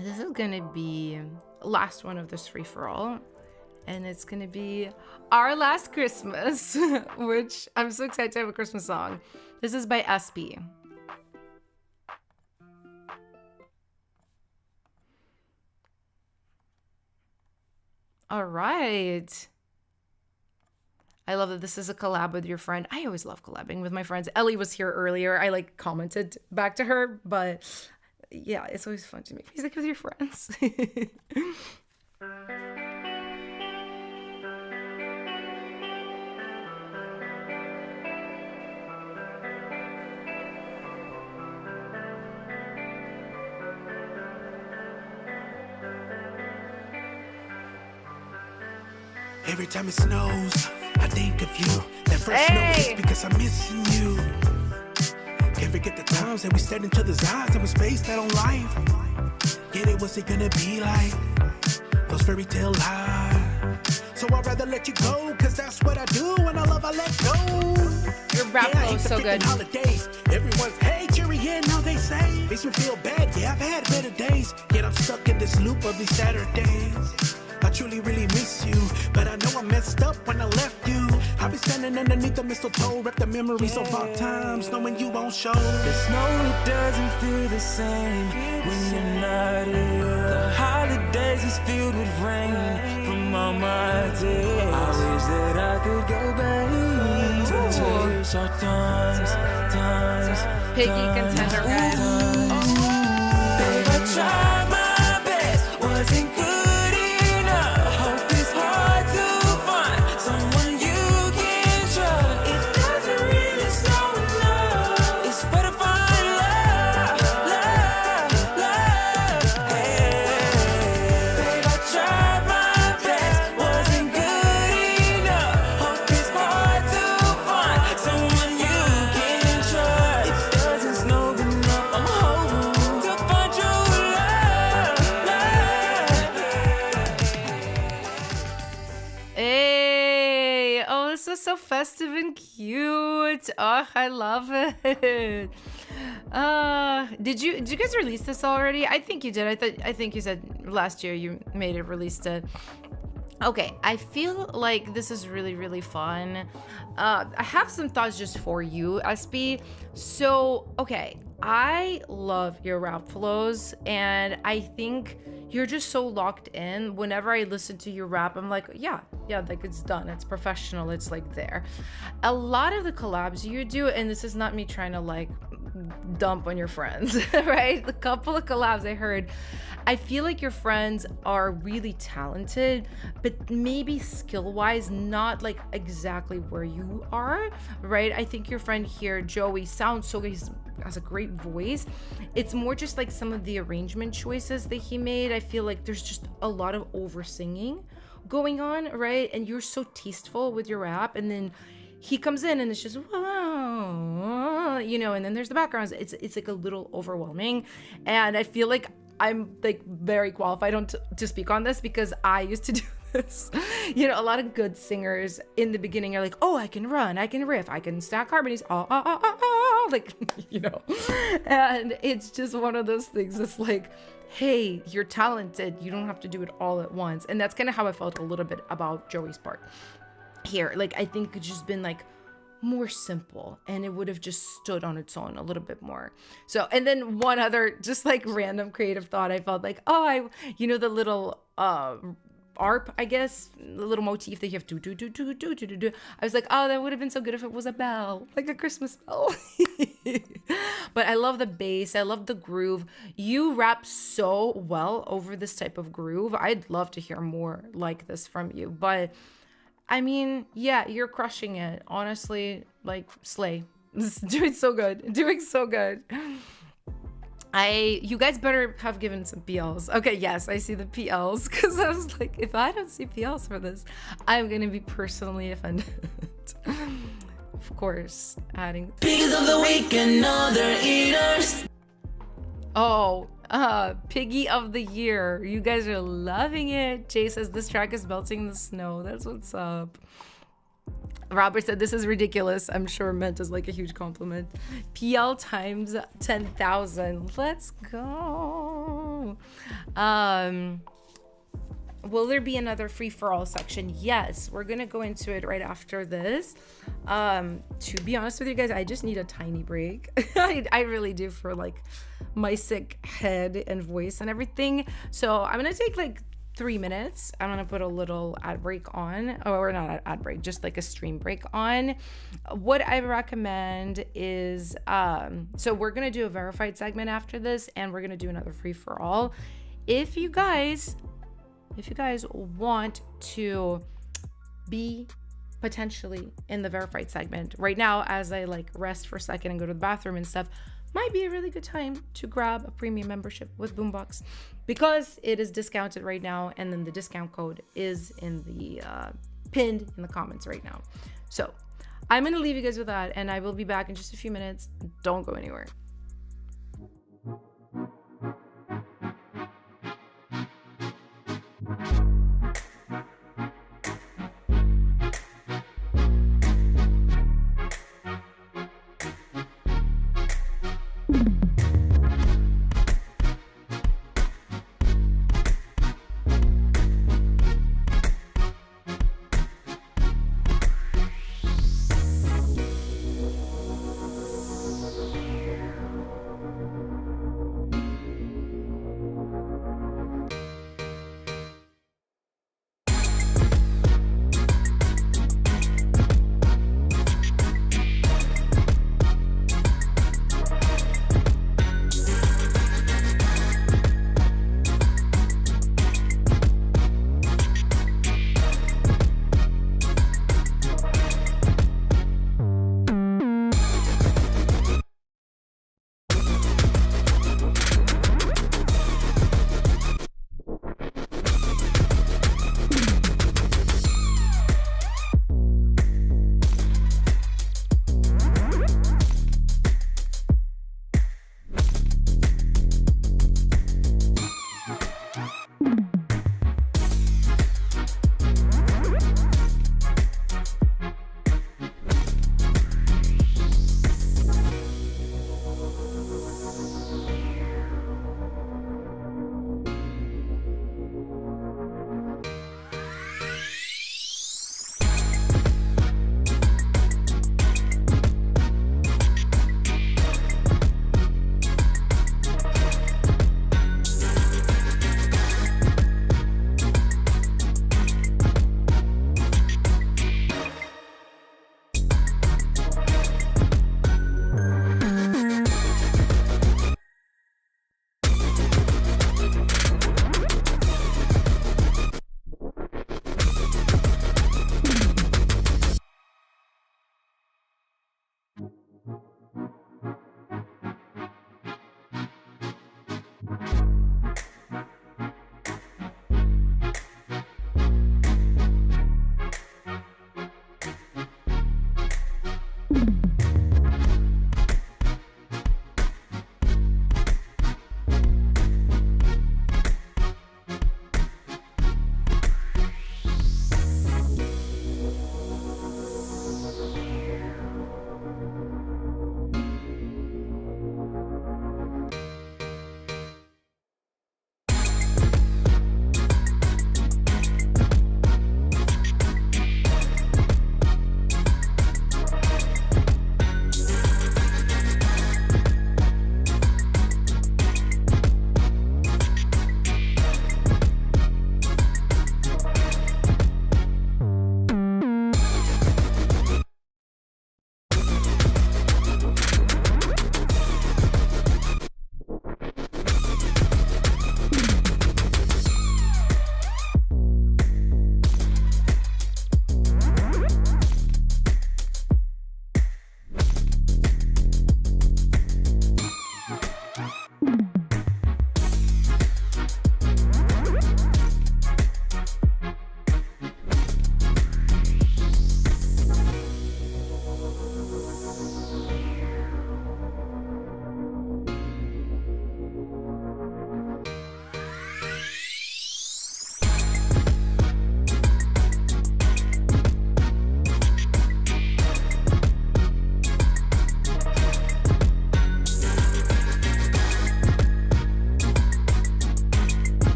A: This is gonna be last one of this free for all. And it's gonna be Our Last Christmas, which I'm so excited to have a Christmas song. This is by Espy. All right. I love that this is a collab with your friend. I always love collabing with my friends. Ellie was here earlier. I like commented back to her, but yeah, it's always fun to make music with your friends.
E: Every time it snows, I think of you. That first snow hits because I'm missing you. Can't forget the times that we stared into the eyes and we spaced out on life. Get it, what's it gonna be like? Those fairy tale lies. So I'd rather let you go, cause that's what I do. When I love, I let go.
A: Your rap flow is so good.
E: Holidays. Everyone's, hey, Jerry, yeah, now they say. Makes me feel bad, yeah, I've had better days. Yet I'm stuck in this loop of these Saturdays. I truly, really miss you, but I know I messed up when I left you. I'll be standing underneath the mistletoe, wrap the memories of our times, knowing you won't show.
C: The snow doesn't feel the same when you're not here. The holidays is filled with rain from all my tears. I wish that I could go back to cherish our times.
A: Piggy contender, guys.
C: Babe, I tried my best, wasn't good.
A: So festive and cute. Oh, I love it. Did you guys release this already? I think you did. I think you said last year you made it, released it. Okay, I feel like this is really, really fun. I have some thoughts just for you, Espy. So, okay, I love your rap flows, and I think you're just so locked in. Whenever I listen to your rap, I'm like, yeah, like it's done. It's professional. It's like there. A lot of the collabs you do, and this is not me trying to like dump on your friends, right? The couple of collabs I heard, I feel like your friends are really talented, but maybe skill-wise, not like exactly where you are, right? I think your friend here, Joey, sounds so good. He has a great voice. It's more just like some of the arrangement choices that he made. I feel like there's just a lot of over singing, going on, right? And you're so tasteful with your rap, and then he comes in and it's just wow, you know, and then there's the backgrounds. It's like a little overwhelming, and I feel like I'm like very qualified to speak on this because I used to do this. You know, a lot of good singers in the beginning are like, oh, I can run, I can riff, I can stack harmonies, like, you know, and it's just one of those things. It's like, hey, you're talented, you don't have to do it all at once. And that's kind of how I felt a little bit about Joey's part here. Like, I think it's just been like more simple, and it would have just stood on its own a little bit more. So, and then one other just like random creative thought, I felt like, oh, you know, the little arp, I guess, the little motif that you have do. I was like, oh, that would have been so good if it was a bell, like a Christmas bell. But I love the bass, I love the groove. You rap so well over this type of groove. I'd love to hear more like this from you. But I mean, yeah, you're crushing it. Honestly, like, slay. Doing so good. Doing so good. You guys better have given some PLs. Okay, yes, I see the PLs, because I was like, if I don't see PLs for this, I'm gonna be personally offended. Of course, adding
C: Piggies of the week and other eaters.
A: Piggy of the year. You guys are loving it. Jay says this track is melting the snow. That's what's up. Robert said this is ridiculous. I'm sure meant as like a huge compliment. PL times 10,000. Let's go. Will there be another free-for-all section? Yes, we're gonna go into it right after this. To be honest with you guys, I just need a tiny break. I really do, for like my sick head and voice and everything. So I'm gonna take like 3 minutes. I'm gonna put a little ad break on, or not an ad break, just like a stream break on. What I recommend is, so we're gonna do a verified segment after this, and we're gonna do another free-for-all. If you guys want to be potentially in the verified segment right now, as I like rest for a second and go to the bathroom and stuff, might be a really good time to grab a premium membership with Boombox, because it is discounted right now, and then the discount code is in the pinned in the comments right now. So I'm gonna leave you guys with that, and I will be back in just a few minutes. Don't go anywhere.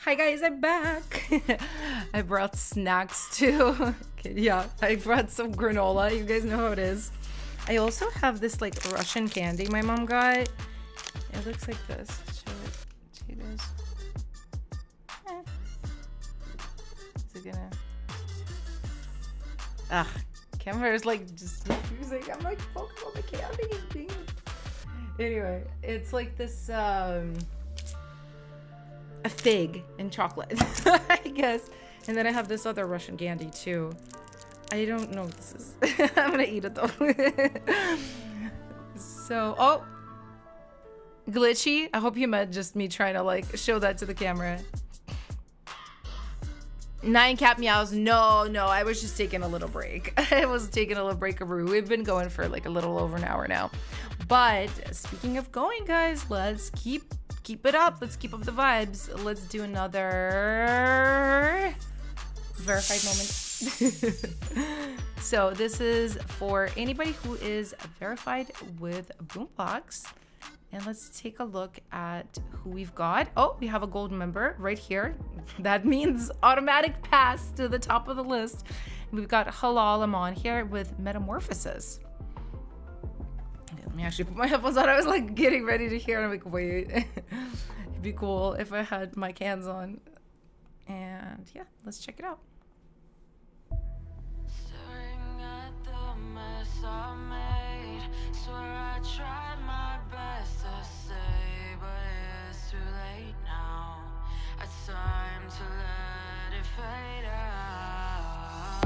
A: Hi guys, I'm back. I brought snacks too. Okay, yeah, I brought some granola. You guys know how it is. I also have this like Russian candy my mom got. It looks like this. Show it to you guys. Is it gonna? Camera is like just confusing. I'm like focus on the candy. Anyway, it's like this a fig and chocolate, I guess. And then I have this other Russian candy too. I don't know what this is. I'm gonna eat it though. So, oh, glitchy. I hope you meant just me trying to like show that to the camera. 9 cat meows. No, I was just taking a little break. I was taking a little break of Rue. We've been going for like a little over an hour now. But speaking of going, guys, let's keep it up. Let's keep up the vibes. Let's do another verified moment. So this is for anybody who is verified with Boombox. And let's take a look at who we've got. Oh, we have a gold member right here. That means automatic pass to the top of the list. We've got Halal on here with Metamorphosis. Okay, let me actually put my headphones on. I was like getting ready to hear. And I'm like, wait. It'd be cool if I had my cans on. And yeah, let's check it out.
F: Staring at the mess I made. Swear I tried my best to say, but it's too late now. It's time to let it fade out.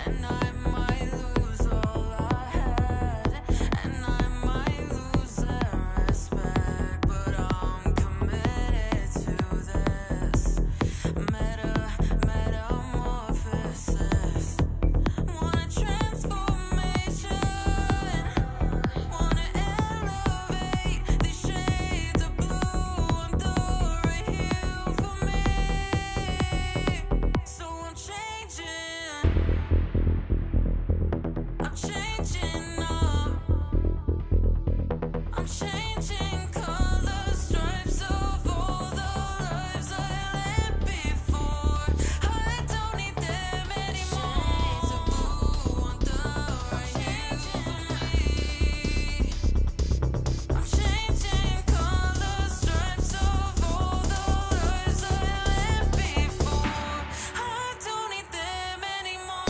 F: And I might lose all I had, and I might lose their respect, but I'm committed to this metamorphosis. Want a transformation, wanna elevate these shades of blue. I'm Dora Hill for me, so I'm changing up. I'm changing colors, stripes of all the lives I lived before. I don't need them anymore. Shades of blue on the right hand for me. I'm changing colors, stripes of all the lives I lived before. I don't need them anymore.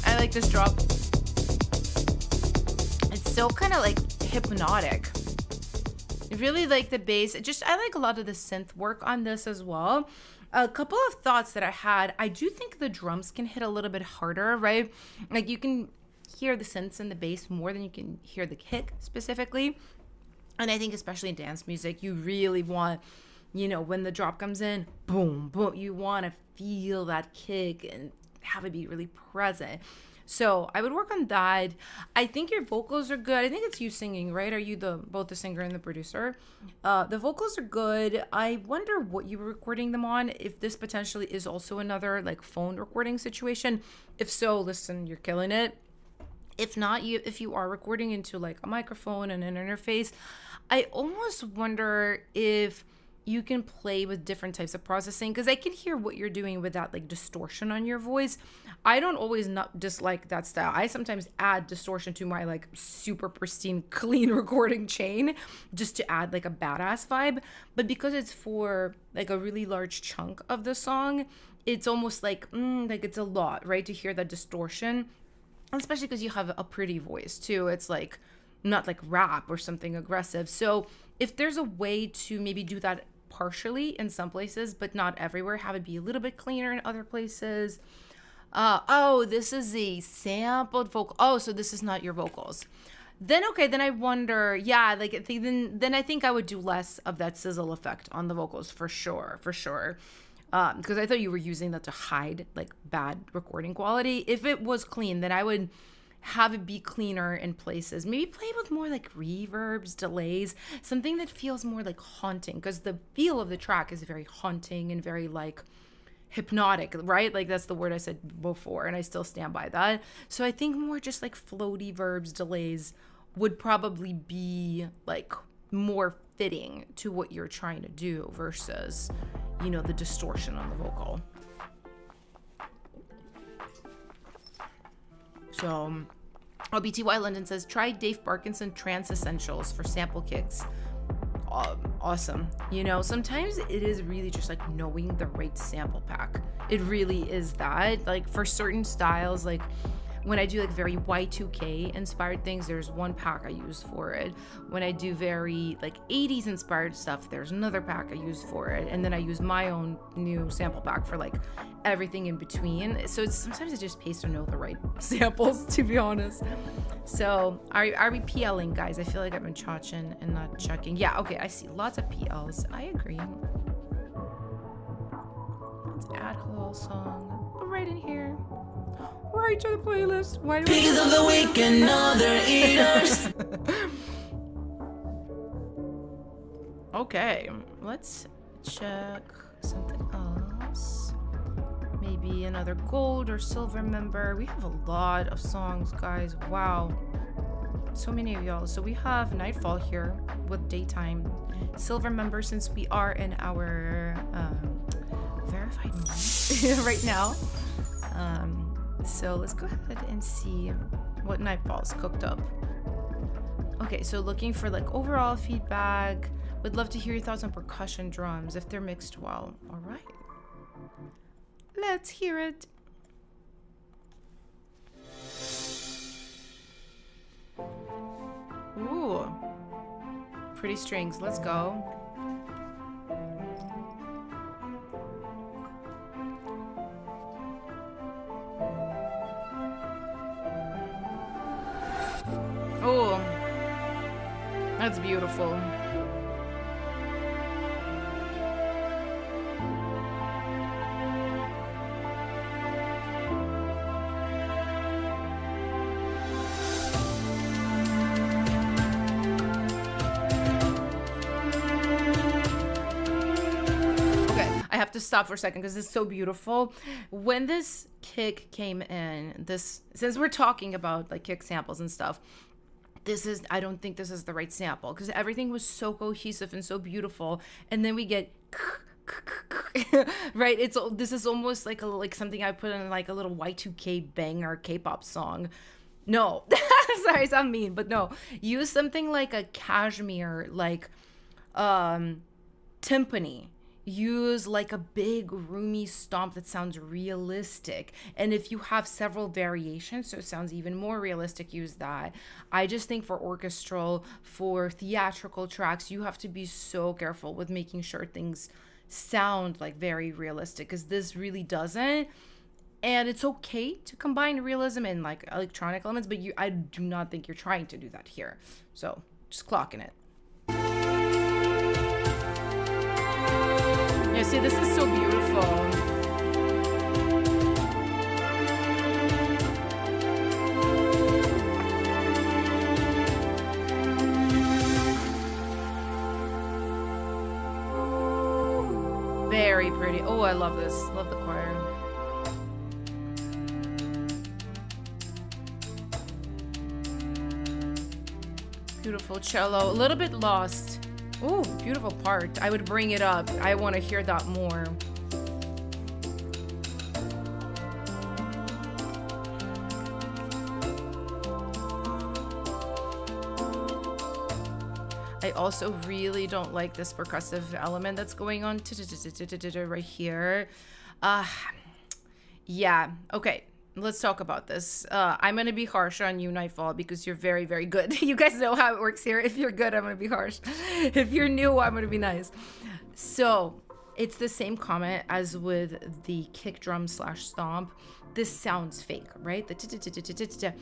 A: I like this drop. It's so kind of like hypnotic. I really like the bass. I like a lot of the synth work on this as well. A couple of thoughts that I had. I do think the drums can hit a little bit harder, right? Like you can hear the synths and the bass more than you can hear the kick specifically. And I think especially in dance music, you really want, when the drop comes in, boom, boom, you want to feel that kick and have it be really present. So I would work on that. I think your vocals are good. I think it's you singing, right? Are you both the singer and the producer? The vocals are good. I wonder what you were recording them on. If this potentially is also another like phone recording situation. If so, listen, you're killing it. If not, if you are recording into like a microphone and an interface, I almost wonder if you can play with different types of processing, because I can hear what you're doing with that like distortion on your voice. I don't always not dislike that style. I sometimes add distortion to my like super pristine clean recording chain just to add like a badass vibe. But because it's for like a really large chunk of the song, it's almost like it's a lot, right, to hear that distortion. Especially because you have a pretty voice too. It's like not like rap or something aggressive. So if there's a way to maybe do that partially in some places, but not everywhere, have it be a little bit cleaner in other places. Oh, this is a sampled vocal. Oh, so this is not your vocals. Then okay, then I wonder, yeah, like then I think I would do less of that sizzle effect on the vocals for sure. Because I thought you were using that to hide like bad recording quality. If it was clean, then I would have it be cleaner in places. Maybe play with more like reverbs, delays, something that feels more like haunting, because the feel of the track is very haunting and very like hypnotic, right? Like that's the word I said before, and I still stand by that. So I think more just like floaty verbs, delays would probably be like more fitting to what you're trying to do versus, you know, the distortion on the vocal. So, BTY London says, try Dave Parkinson Trance Essentials for sample kicks. Awesome. You know, sometimes it is really just like knowing the right sample pack. It really is that. Like for certain styles, like when I do like very Y2K inspired things, there's one pack I use for it. When I do very like 80s inspired stuff, there's another pack I use for it. And then I use my own new sample pack for like everything in between. So it's sometimes it just pays to know the right samples, to be honest. So are we PLing, guys? I feel like I've been chotching and not checking. Yeah, okay, I see lots of PLs. I agree. Let's add Halal song right in here. Right to the playlist. Why do
C: Piggies of the week and other eaters.
A: Okay, let's check something else. Maybe another gold or silver member. We have a lot of songs, guys. Wow. So many of y'all. So we have Nightfall here with Daytime. Silver member, since we are in our verified mode right now. So let's go ahead and see what Nightfall's cooked up. Okay, so looking for like overall feedback. Would love to hear your thoughts on percussion drums if they're mixed well. All right. Let's hear it. Ooh. Pretty strings. Let's go. Oh, that's beautiful. Okay, I have to stop for a second because it's so beautiful. When this kick came in, since we're talking about like kick samples and stuff, I don't think this is the right sample because everything was so cohesive and so beautiful, and then we get right. This is almost like something I put in like a little Y2K banger K-pop song. No, sorry, it's not mean, but no, use something like a cashmere, like timpani. Use like a big roomy stomp that sounds realistic, and if you have several variations so it sounds even more realistic, use that. I just think for orchestral, for theatrical tracks, you have to be so careful with making sure things sound like very realistic, because this really doesn't. And it's okay to combine realism and like electronic elements, but I do not think you're trying to do that here. So just clocking it. Yeah, see, this is so beautiful. Very pretty. Oh, I love this. Love the choir. Beautiful cello. A little bit lost. Oh, beautiful part. I would bring it up. I want to hear that more. I also really don't like this percussive element that's going on right here. Yeah, okay. Let's talk about this. I'm going to be harsh on you, Nightfall, because you're very, very good. You guys know how it works here. If you're good, I'm going to be harsh. If you're new, I'm going to be nice. So it's the same comment as with the kick drum / stomp. This sounds fake, right? The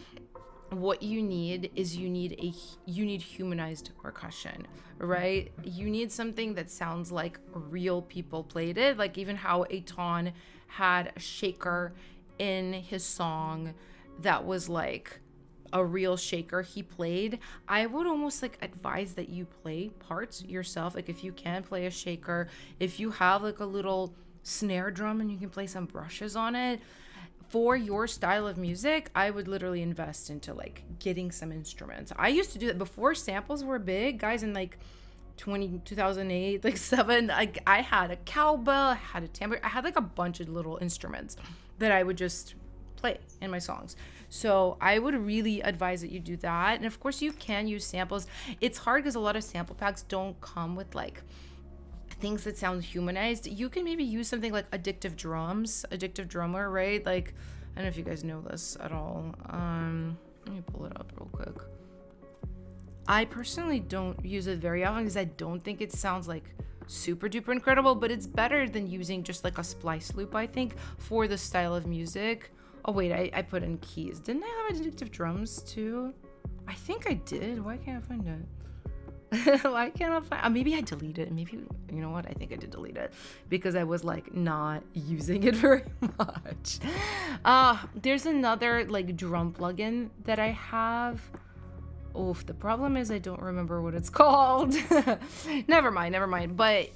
A: what you need is you need humanized percussion, right? You need something that sounds like real people played it, like even how Eytan had a shaker in his song that was like a real shaker he played. I would almost like advise that you play parts yourself, like if you can play a shaker, if you have like a little snare drum and you can play some brushes on it. for your style of music, I would literally invest into like getting some instruments. I used to do that before samples were big, guys, in like 2008, like 7. Like I had a cowbell, I had a tambourine, I had like a bunch of little instruments that I would just play in my songs. So I would really advise that you do that. And of course you can use samples. It's hard because a lot of sample packs don't come with like things that sound humanized. You can maybe use something like Addictive Drummer, right? Like, I don't know if you guys know this at all. Let me pull it up real quick. I personally don't use it very often because I don't think it sounds like super duper incredible, but it's better than using just like a splice loop, I think, for the style of music. Oh wait, I put in keys. Didn't I have Addictive Drums too? I think I did. Why can't I find it? Why can't I find maybe I deleted it. Maybe, you know what? I think I did delete it because I was like not using it very much. There's another like drum plugin that I have. Oof, the problem is I don't remember what it's called. Never mind. But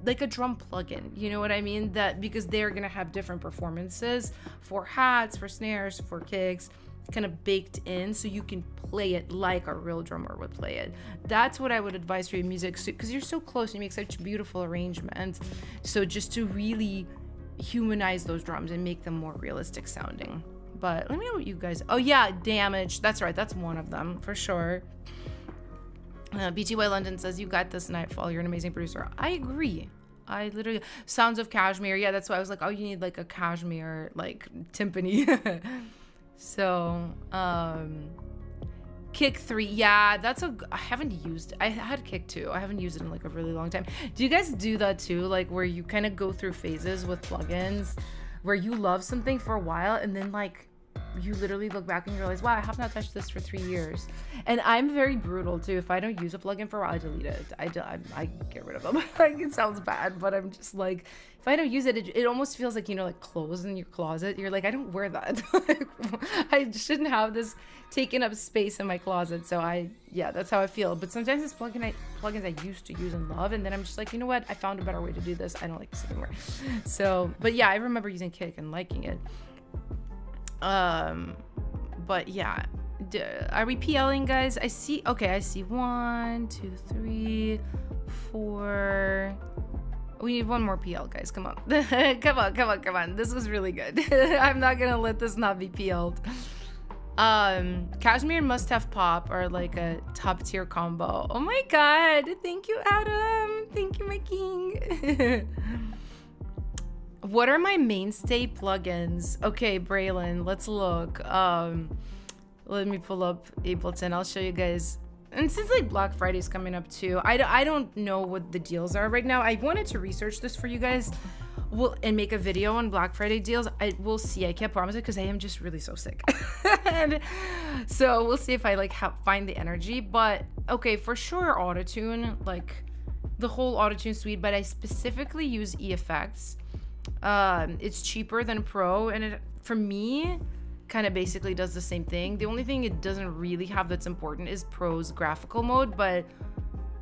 A: like a drum plugin, you know what I mean? That because they're gonna have different performances for hats, for snares, for kicks, kind of baked in, so you can play it like a real drummer would play it. That's what I would advise for your music, because you're so close, you make such beautiful arrangements. So just to really humanize those drums and make them more realistic sounding. But let me know what you guys... Oh, yeah, Damage. That's right. That's one of them, for sure. BTY London says, you got this, Nightfall. You're an amazing producer. I agree. I literally... Sounds of Cashmere. Yeah, that's why I was like, oh, you need, like, a Cashmere, like, timpani. So, Kick 3. Yeah, that's a... I haven't used... I had Kick 2. I haven't used it in, like, a really long time. Do you guys do that, too? Like, where you kind of go through phases with plugins where you love something for a while and then, like, you literally look back and you realize, wow, I have not touched this for 3 years. And I'm very brutal too. If I don't use a plugin for a while, I delete it. I get rid of them. Like, it sounds bad, but I'm just like, if I don't use it, it almost feels like, you know, like clothes in your closet. You're like, I don't wear that. I shouldn't have this taking up space in my closet. So yeah, that's how I feel. But sometimes it's plugins I used to use and love, and then I'm just like, you know what? I found a better way to do this. I don't like this anymore. So, but yeah, I remember using Kick and liking it. But yeah, are we PLing, guys? I see 1, 2, 3, 4. We need one more PL, guys. Come on. come on. This was really good. I'm not gonna let this not be PL'd. Cashmere and Must Have Pop are like a top tier combo. Oh my god, thank you, Adam. Thank you, my king. What are my mainstay plugins? Okay, Braylon, let's look. Let me pull up Ableton. I'll show you guys. And since like Black Friday's coming up too, I don't know what the deals are right now. I wanted to research this for you guys and make a video on Black Friday deals. We'll see. I can't promise it because I am just really so sick. And so we'll see if I like find the energy. But okay, for sure, Autotune, like the whole Autotune suite, but I specifically use eFX. It's cheaper than Pro, and it, for me, kind of basically does the same thing. The only thing it doesn't really have that's important is Pro's graphical mode, but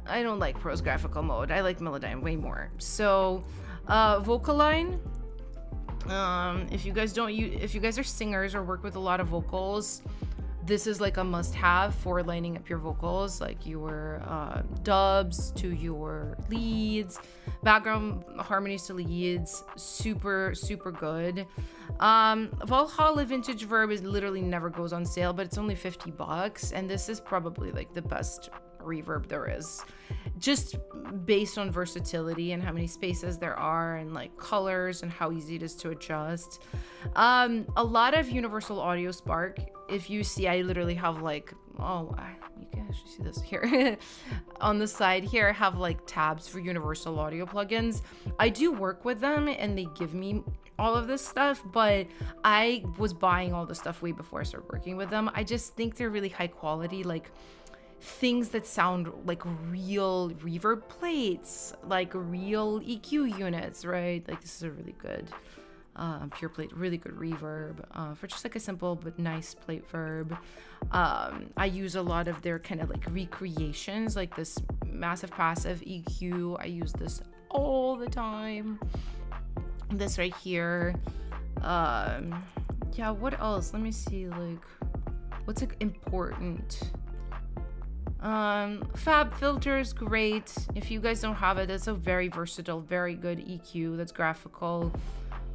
A: I don't like Pro's graphical mode. I like Melodyne way more. So, Vocaline. If you guys are singers or work with a lot of vocals, this is like a must-have for lining up your vocals, like your dubs to your leads, background harmonies to leads. Super good. Valhalla Vintage Verb is literally never goes on sale, but it's only $50, and this is probably like the best reverb there is, just based on versatility and how many spaces there are and like colors and how easy it is to adjust. A lot of Universal Audio Spark. If you see, I literally have like, you can actually see this here on the side here. I have like tabs for Universal Audio plugins. I do work with them and they give me all of this stuff, but I was buying all the stuff way before I started working with them. I just think they're really high quality, like things that sound like real reverb plates, like real EQ units, right? Like this is a really good pure plate, really good reverb for just like a simple but nice plate verb. I use a lot of their kind of like recreations, like this massive passive EQ. I use this all the time. This right here. Yeah, what else? Let me see, like, what's like important? Fab filters, great. If you guys don't have it, it's a very versatile, very good EQ. That's graphical.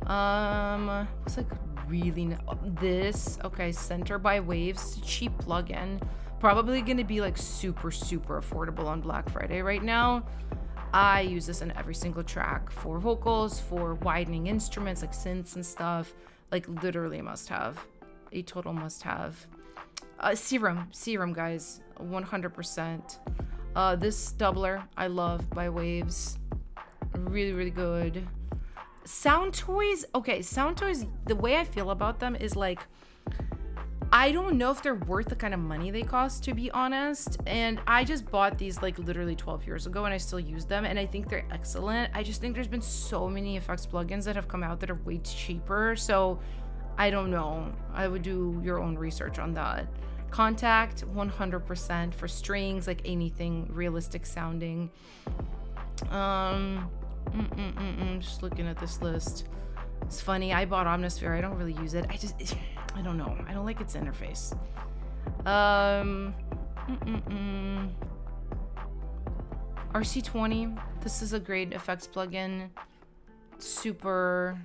A: What's like really this? Okay, Center by Waves, cheap plugin. Probably gonna be like super affordable on Black Friday right now. I use this in every single track for vocals, for widening instruments like synths and stuff. Like literally a must have, a total must have. Serum guys, 100%. This doubler I love by Waves, really good. Sound Toys, okay, Sound Toys, the way I feel about them is like, I don't know if they're worth the kind of money they cost, to be honest. And I just bought these like literally 12 years ago and I still use them and I think they're excellent. I just think there's been so many effects plugins that have come out that are way cheaper. So I don't know. I would do your own research on that. Contact, 100% for strings, like anything realistic sounding. Just looking at this list. It's funny, I bought Omnisphere. I don't really use it. I don't know. I don't like its interface. RC20. This is a great effects plugin. Super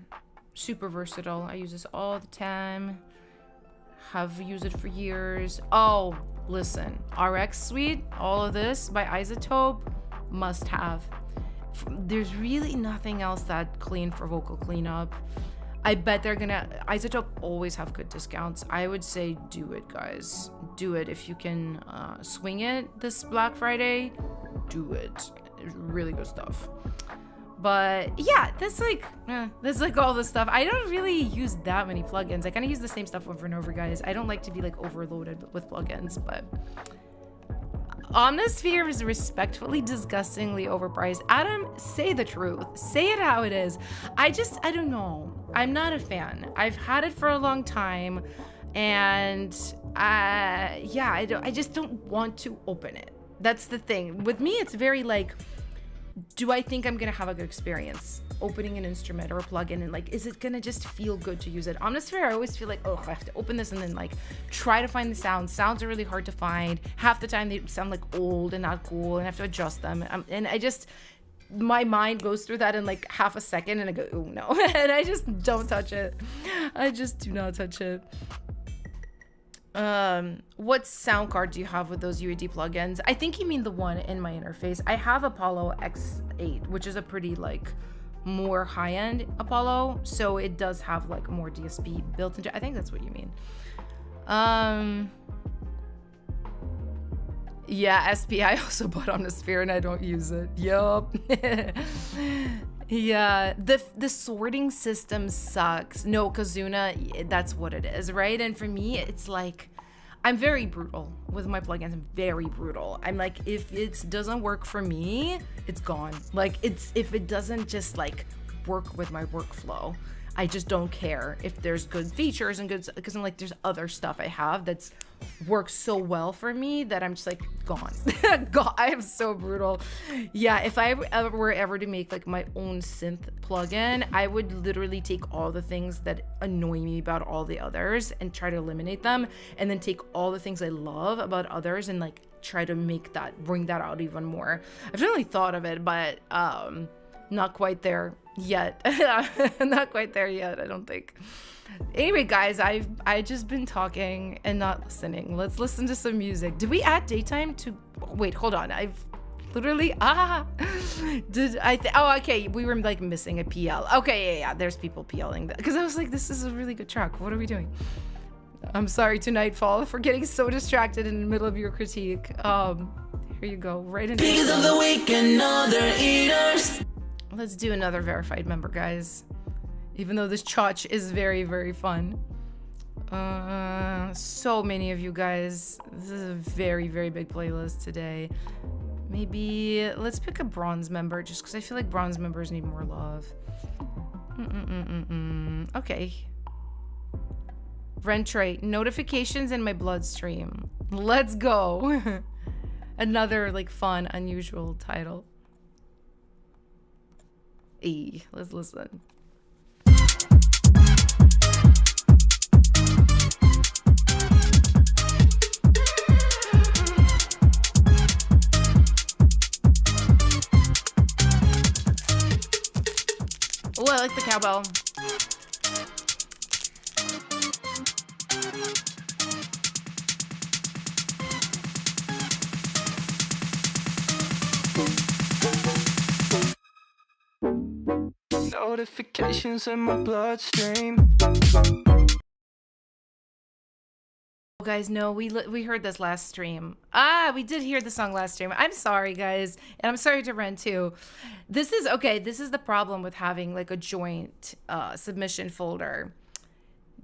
A: versatile. I use this all the time. Have used it for years. Oh, listen. RX Suite, all of this by Isotope, must have. There's really nothing else that clean for vocal cleanup. I bet they're gonna, Isotope always have good discounts. I would say do it, guys. Do it. If you can swing it this Black Friday, do it. It's really good stuff. But yeah, that's like all this stuff. I don't really use that many plugins. I kind of use the same stuff over and over, guys. I don't like to be like overloaded with plugins, but Omnisphere is respectfully disgustingly overpriced. Adam, say the truth. Say it how it is. I don't know. I'm not a fan. I've had it for a long time, and yeah, I just don't want to open it. That's the thing. With me, it's very like, do I think I'm gonna have a good experience opening an instrument or a plugin, and like, is it gonna just feel good to use it? Omnisphere, I always feel like, oh, I have to open this and then like try to find the sounds. Sounds are really hard to find. Half the time they sound like old and not cool, and I have to adjust them. And I just, my mind goes through that in like half a second, and I go, oh no, and I just don't touch it. I just do not touch it. What sound card do you have with those UAD plugins? I think you mean the one in my interface. I have Apollo X8, which is a pretty like more high-end Apollo, so it does have like more DSP built into it. I think that's what you mean. Yeah, Espy, I also bought Omnisphere and I don't use it. Yup. Yeah, the sorting system sucks. No, Kazuna, that's what it is, right? And for me, it's like, I'm very brutal with my plugins. I'm very brutal. I'm like, if it doesn't work for me, it's gone. Like, if it doesn't just like work with my workflow, I just don't care if there's good features and good, because I'm like, there's other stuff I have that's works so well for me that I'm just like, gone. God, I am so brutal. Yeah, if I were ever to make like my own synth plugin, I would literally take all the things that annoy me about all the others and try to eliminate them, and then take all the things I love about others and like try to make that, bring that out even more. I've definitely thought of it, but not quite there yet. Not quite there yet, I don't think. Anyway, guys, I just been talking and not listening. Let's listen to some music. Did we add daytime to, wait, hold on. I've literally, did I, oh, okay, we were like missing a PL. Okay, yeah, there's people PLing that, because I was like, this is a really good track. What are we doing? I'm sorry to Nightfall for getting so distracted in the middle of your critique. Here you go, right in.
C: Pigs of the week and other eaters.
A: Let's do another verified member, guys. Even though this chotch is very, very fun. So many of you guys. This is a very, very big playlist today. Maybe let's pick a bronze member, just because I feel like bronze members need more love. Okay. Rentrate. Notifications in my bloodstream. Let's go. Another like fun, unusual title. Let's listen. Oh, I like the cowbell.
C: Notifications in my bloodstream.
A: Oh, guys, no, we heard this last stream. We did hear the song last stream. I'm sorry, guys, and I'm sorry to Ren too. This is okay. This is the problem with having like a joint submission folder,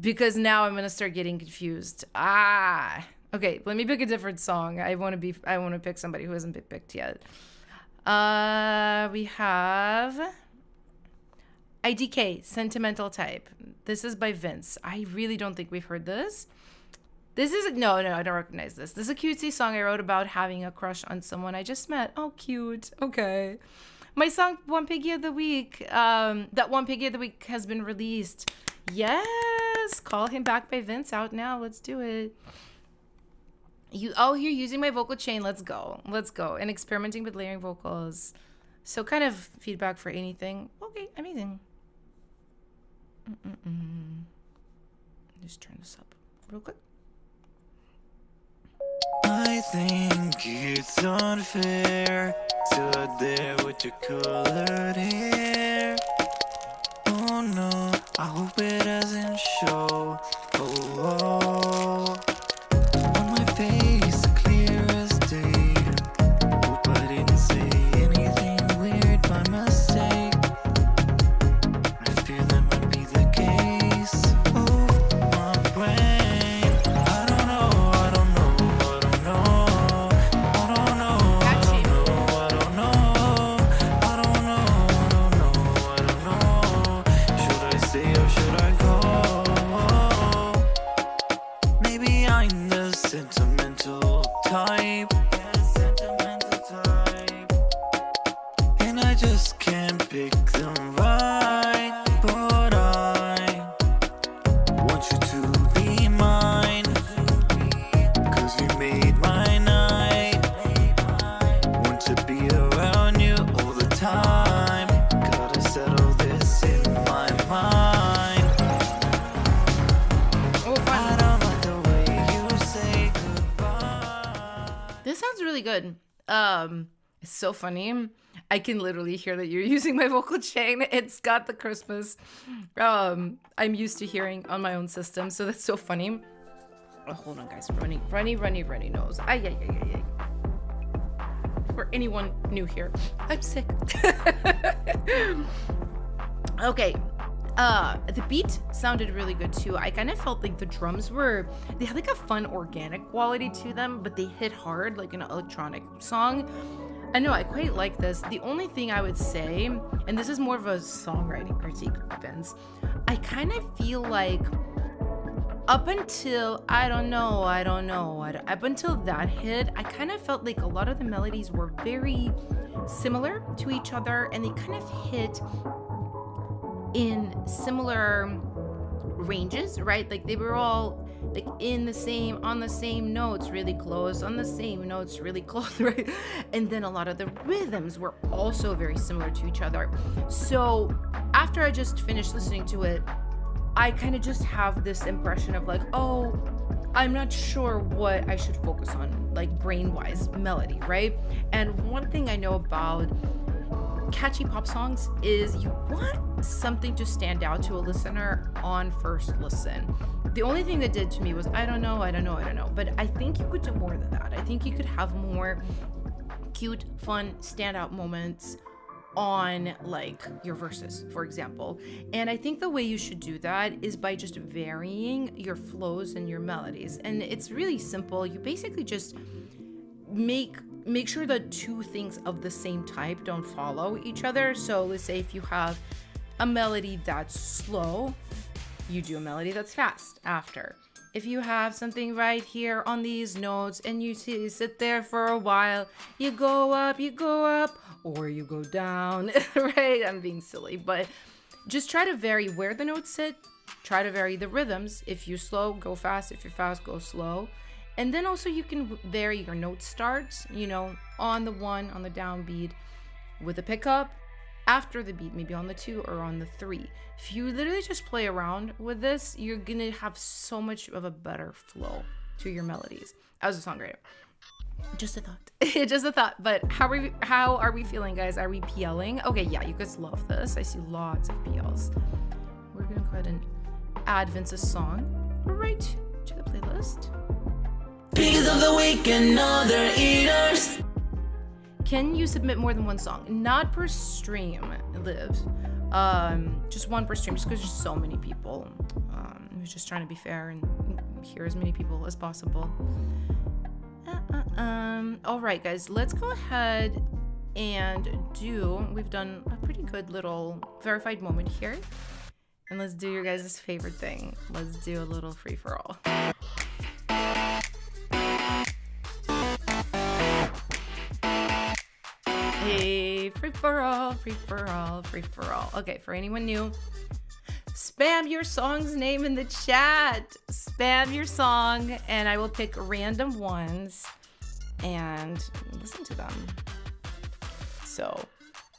A: because now I'm gonna start getting confused. Okay, let me pick a different song. I want to pick somebody who hasn't been picked yet. We have IDK, Sentimental Type. This is by Vince. I really don't think we've heard this. This is, no, I don't recognize this. This is a cutesy song I wrote about having a crush on someone I just met. Oh, cute. Okay. My song, One Piggy of the Week, that One Piggy of the Week has been released. Yes. Call Him Back by Vince out now. Let's do it. You're using my vocal chain. Let's go. And experimenting with layering vocals. So kind of feedback for anything. Okay, amazing. Just turn this up real quick.
C: I think it's unfair. Stood there with your colored hair. Oh no, I hope it doesn't show. Oh, on my face, clear as day. Hope I didn't say anything weird by mistake. I fear that might be the case. Oh, my brain. I don't know. Should I stay or should I go? Maybe I'm the sentimental type. And I just can't pick them right. But I want you to be mine. 'Cause you made my night. Want to be around you all the time. Gotta settle this in my mind.
A: Oh, fun.
C: I don't like the way you say goodbye.
A: This sounds really good. It's so funny. I can literally hear that you're using my vocal chain. It's got the Christmas I'm used to hearing on my own system, so that's so funny. Oh, hold on, guys. Runny nose. Ay. For anyone new here, I'm sick. Okay. The beat sounded really good too. I kind of felt like the drums they had like a fun organic quality to them, but they hit hard like an electronic song. I know, I quite like this. The only thing I would say, and this is more of a songwriting critique, Vince, I kind of feel like up until, I don't know, up until that hit, I kind of felt like a lot of the melodies were very similar to each other, and they kind of hit in similar ranges, right? Like they were all like on the same notes, really close, on the same notes, really close, right? And then a lot of the rhythms were also very similar to each other. So after I just finished listening to it, I kind of just have this impression of like, oh, I'm not sure what I should focus on, like brain-wise, melody, right? And one thing I know about catchy pop songs is you want something to stand out to a listener on first listen. The only thing that did to me was, I don't know. But I think you could do more than that. I think you could have more cute, fun, standout moments on like your verses, for example. And I think the way you should do that is by just varying your flows and your melodies. And it's really simple. You basically just make sure that two things of the same type don't follow each other. So let's say if you have a melody that's slow, you do a melody that's fast after. If you have something right here on these notes and you sit there for a while, you go up, or you go down, right? I'm being silly, but just try to vary where the notes sit. Try to vary the rhythms. If you're slow, go fast. If you're fast, go slow. And then also you can vary your note starts, on the downbeat with a pickup, after the beat, maybe on the 2 or on the 3. If you literally just play around with this, you're gonna have so much of a better flow to your melodies as a songwriter. Just a thought. Just a thought. But how are we feeling, guys? Are we PLing? Okay, yeah, you guys love this. I see lots of PLs. We're gonna go ahead and add Vince's song right to the playlist.
C: Piggies of the week and other eaters.
A: Can you submit more than one song? Not per stream, Luvss. Just one per stream, just because there's so many people. I was just trying to be fair and hear as many people as possible. All right, guys, let's go ahead and we've done a pretty good little verified moment here. And let's do your guys' favorite thing. Let's do a little free-for-all. Hey, free-for-all, free-for-all, free-for-all. Okay, for anyone new, spam your song's name in the chat. Spam your song, and I will pick random ones and listen to them. So,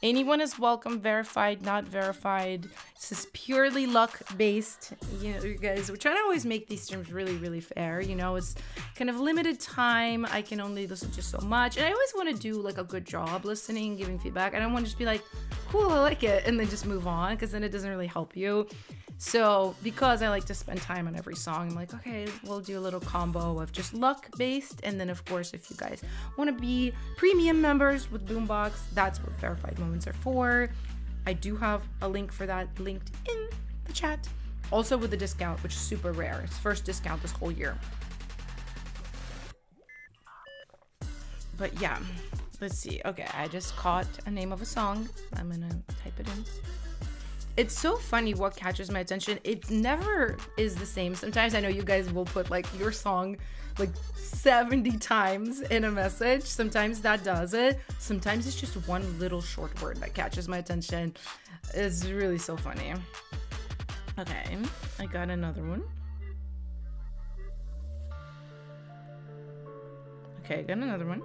A: anyone is welcome, verified, not verified. This is purely luck-based. You know, you guys, we're trying to always make these streams really, really fair. You know, it's kind of limited time. I can only listen to so much. And I always want to do, like, a good job listening, giving feedback. I don't want to just be like, cool, I like it, and then just move on, because then it doesn't really help you. So, because I like to spend time on every song, I'm like, okay, we'll do a little combo of just luck-based. And then, of course, if you guys want to be premium members with Boombox, that's what verified moments are for. I do have a link for that linked in the chat. Also with the discount, which is super rare. It's first discount this whole year. But yeah, let's see. Okay, I just caught a name of a song. I'm gonna type it in. It's so funny what catches my attention. It never is the same. Sometimes I know you guys will put like your song like 70 times in a message. Sometimes that does it. Sometimes it's just one little short word that catches my attention. It's really so funny. Okay, I got another one. Okay, I got another one.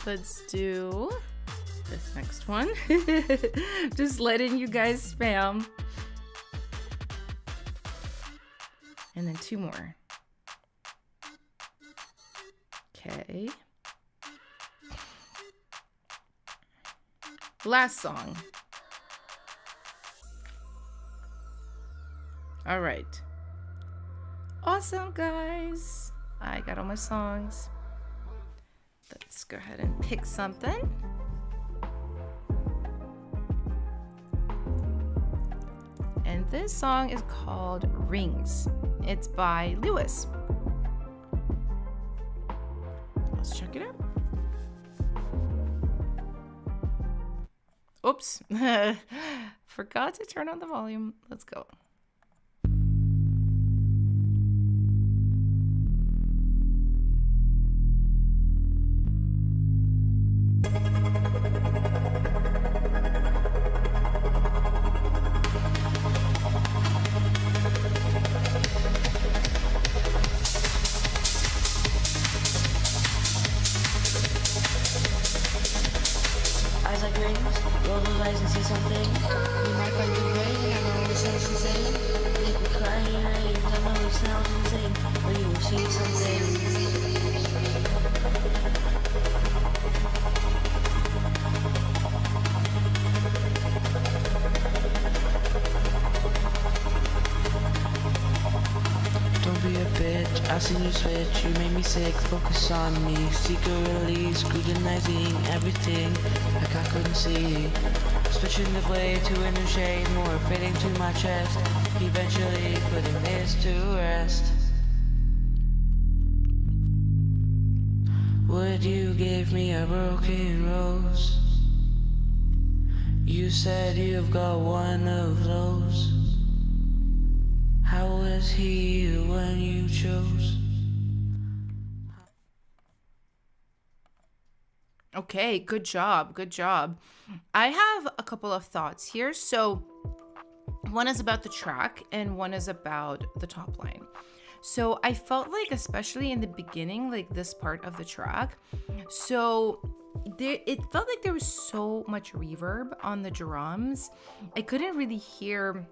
A: Let's do this next one. Just letting you guys spam. And then 2 more. Okay. Last song. All right. Awesome, guys. I got all my songs. Let's go ahead and pick something. And this song is called Rings. It's by Luvss. Let's check it out. Oops. Forgot to turn on the volume. Let's go.
G: Eyes like rings, roll those eyes and see something. You might find the rain, I know it sounds insane. Make me cry in your eyes, I know it sounds insane. But you will see something. Don't be a bitch, I seen you switch, you made me sick, focus on me, secretly scrutinizing everything like I couldn't see. Switching the blade to a new shade, more fitting to my chest, eventually putting this to rest. Would you give me a broken rose? You said you've got one of those. was here when you chose.
A: Okay, good job. Good job. I have a couple of thoughts here. So, one is about the track and one is about the top line. So, I felt like, especially in the beginning, like this part of the track, so it felt like there was so much reverb on the drums. I couldn't really hear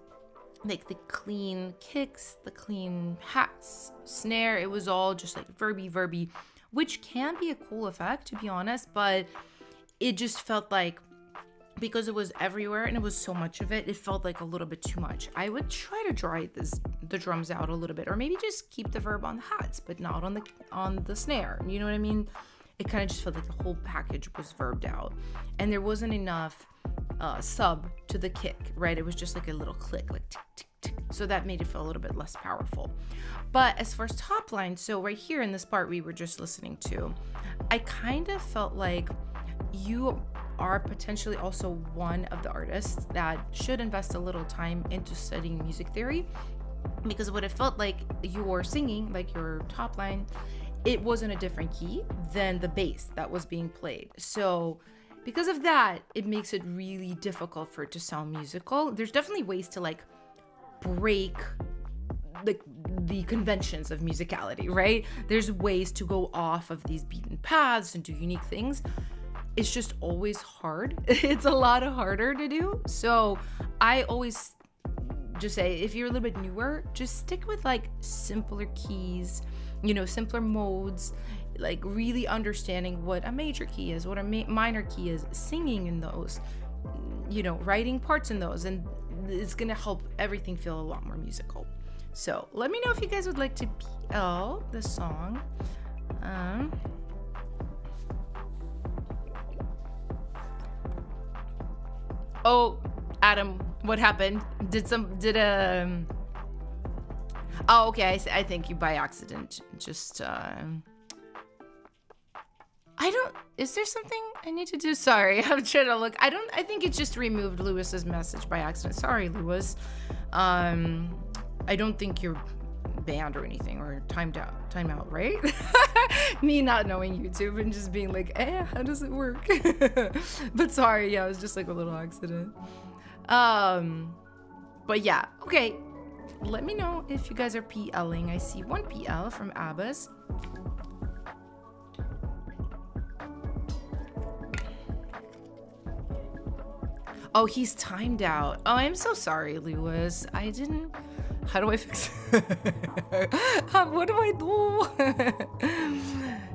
A: like the clean kicks, the clean hats, snare. It was all just like verby, which can be a cool effect, to be honest, but it just felt like, because it was everywhere and it was so much of it, it felt like a little bit too much. I would try to dry the drums out a little bit, or maybe just keep the verb on the hats, but not on the snare. You know what I mean? It kind of just felt like the whole package was verbed out, and there wasn't enough sub to the kick, right? It was just like a little click, like tick, tick, tick. So that made it feel a little bit less powerful. But as far as top line, so right here in this part we were just listening to, I kind of felt like you are potentially also one of the artists that should invest a little time into studying music theory, because what it felt like you were singing, like your top line, it was in a different key than the bass that was being played. So because of that, it makes it really difficult for it to sound musical. There's definitely ways to like break like the conventions of musicality, right? There's ways to go off of these beaten paths and do unique things. It's just always hard. It's a lot harder to do. So I always just say, if you're a little bit newer, just stick with like simpler keys, you know, simpler modes, like really understanding what a major key is, what a minor key is, singing in those, you know, writing parts in those, and it's gonna help everything feel a lot more musical. So let me know if you guys would like to PL the song. Oh, Adam, what happened? Oh, okay, I think you by accident just, is there something I need to do? Sorry, I'm trying to look. I think it just removed Lewis's message by accident. Sorry, Lewis. I don't think you're banned or anything, or time out, right? Me not knowing YouTube and just being like, how does it work? But sorry, yeah, it was just like a little accident. But yeah, okay. Let me know if you guys are PLing. I see one PL from Abbas. Oh, he's timed out. Oh, I'm so sorry, Lewis. How do I fix it? What do I do?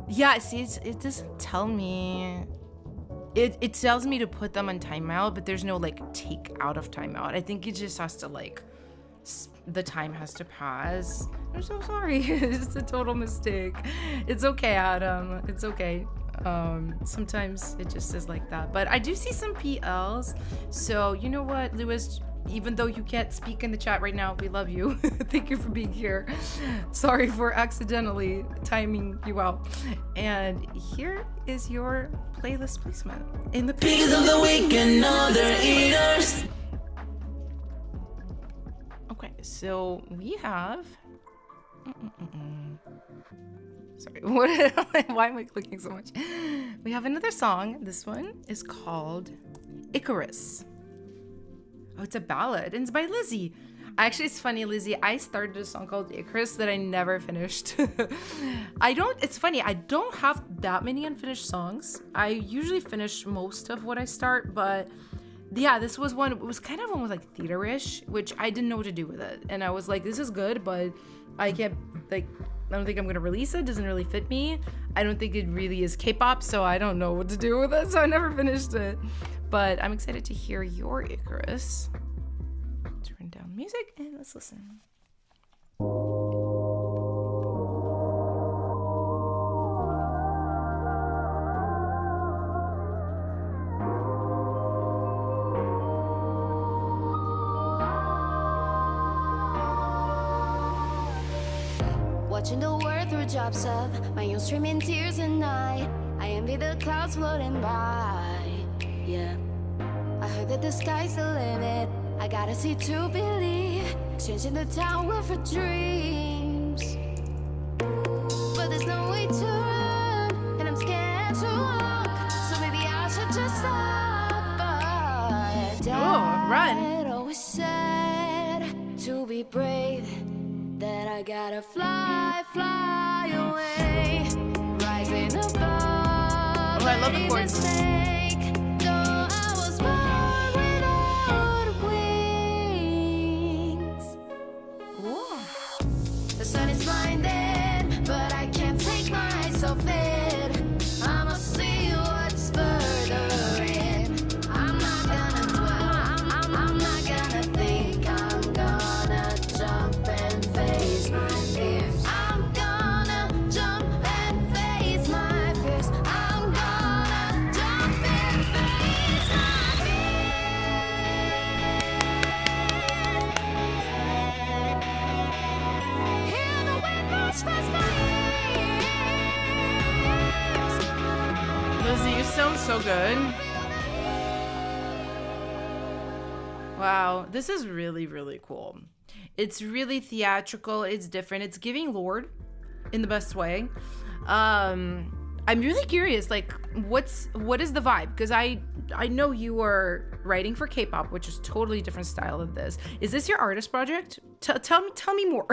A: Yeah, see, it doesn't tell me. It tells me to put them on timeout, but there's no like take out of timeout. I think it just has to like, the time has to pass. I'm so sorry. It's a total mistake. It's okay, Adam. It's okay. Sometimes it just is like that. But I do see some PLs. So you know what, Lewis? Even though you can't speak in the chat right now, we love you. Thank you for being here. Sorry for accidentally timing you out. And here is your playlist placement in the
C: Piggies of the week and other eaters.
A: Okay, so we have. Sorry, why am I clicking so much? We have another song. This one is called Icarus. Oh, it's a ballad, and it's by Lizzy. Actually, it's funny, Lizzy, I started a song called Icarus that I never finished. It's funny, I don't have that many unfinished songs. I usually finish most of what I start, but yeah, this was one. It was kind of almost like theater-ish, which I didn't know what to do with it. And I was like, this is good, but I can't, like, I don't think I'm gonna release it. It doesn't really fit me. I don't think it really is K-pop, so I don't know what to do with it, so I never finished it. But I'm excited to hear your Icarus. Turn down music and let's listen.
B: Watching the world through drops of my own streaming tears at night. I envy the clouds floating by. Yeah, I heard that the sky's the limit. I gotta see to believe. changing the town with her dreams. But there's no way to run, and I'm scared to walk. So maybe I should just stop. But
A: run.
B: Dad always said to be brave, that I gotta fly, fly away, rising above.
A: Oh, I love the chords.
B: Mistake, though I was born without wings. Whoa. The sun is blinding, but I can't take myself in. I'ma see what's further in. I'm not gonna dwell, I'm not gonna think. I'm gonna jump and face my fears. I'm gonna jump and face my fears. I'm gonna jump and face my fears. Hear the wind march past my ears.
A: Lizzy, you sound so good. Wow, this is really, really cool. It's really theatrical. It's different. It's giving Lord in the best way. I'm really curious, like, what is the vibe? Because I know you are writing for K-pop, which is totally different style than this. Is this your artist project? Tell me more.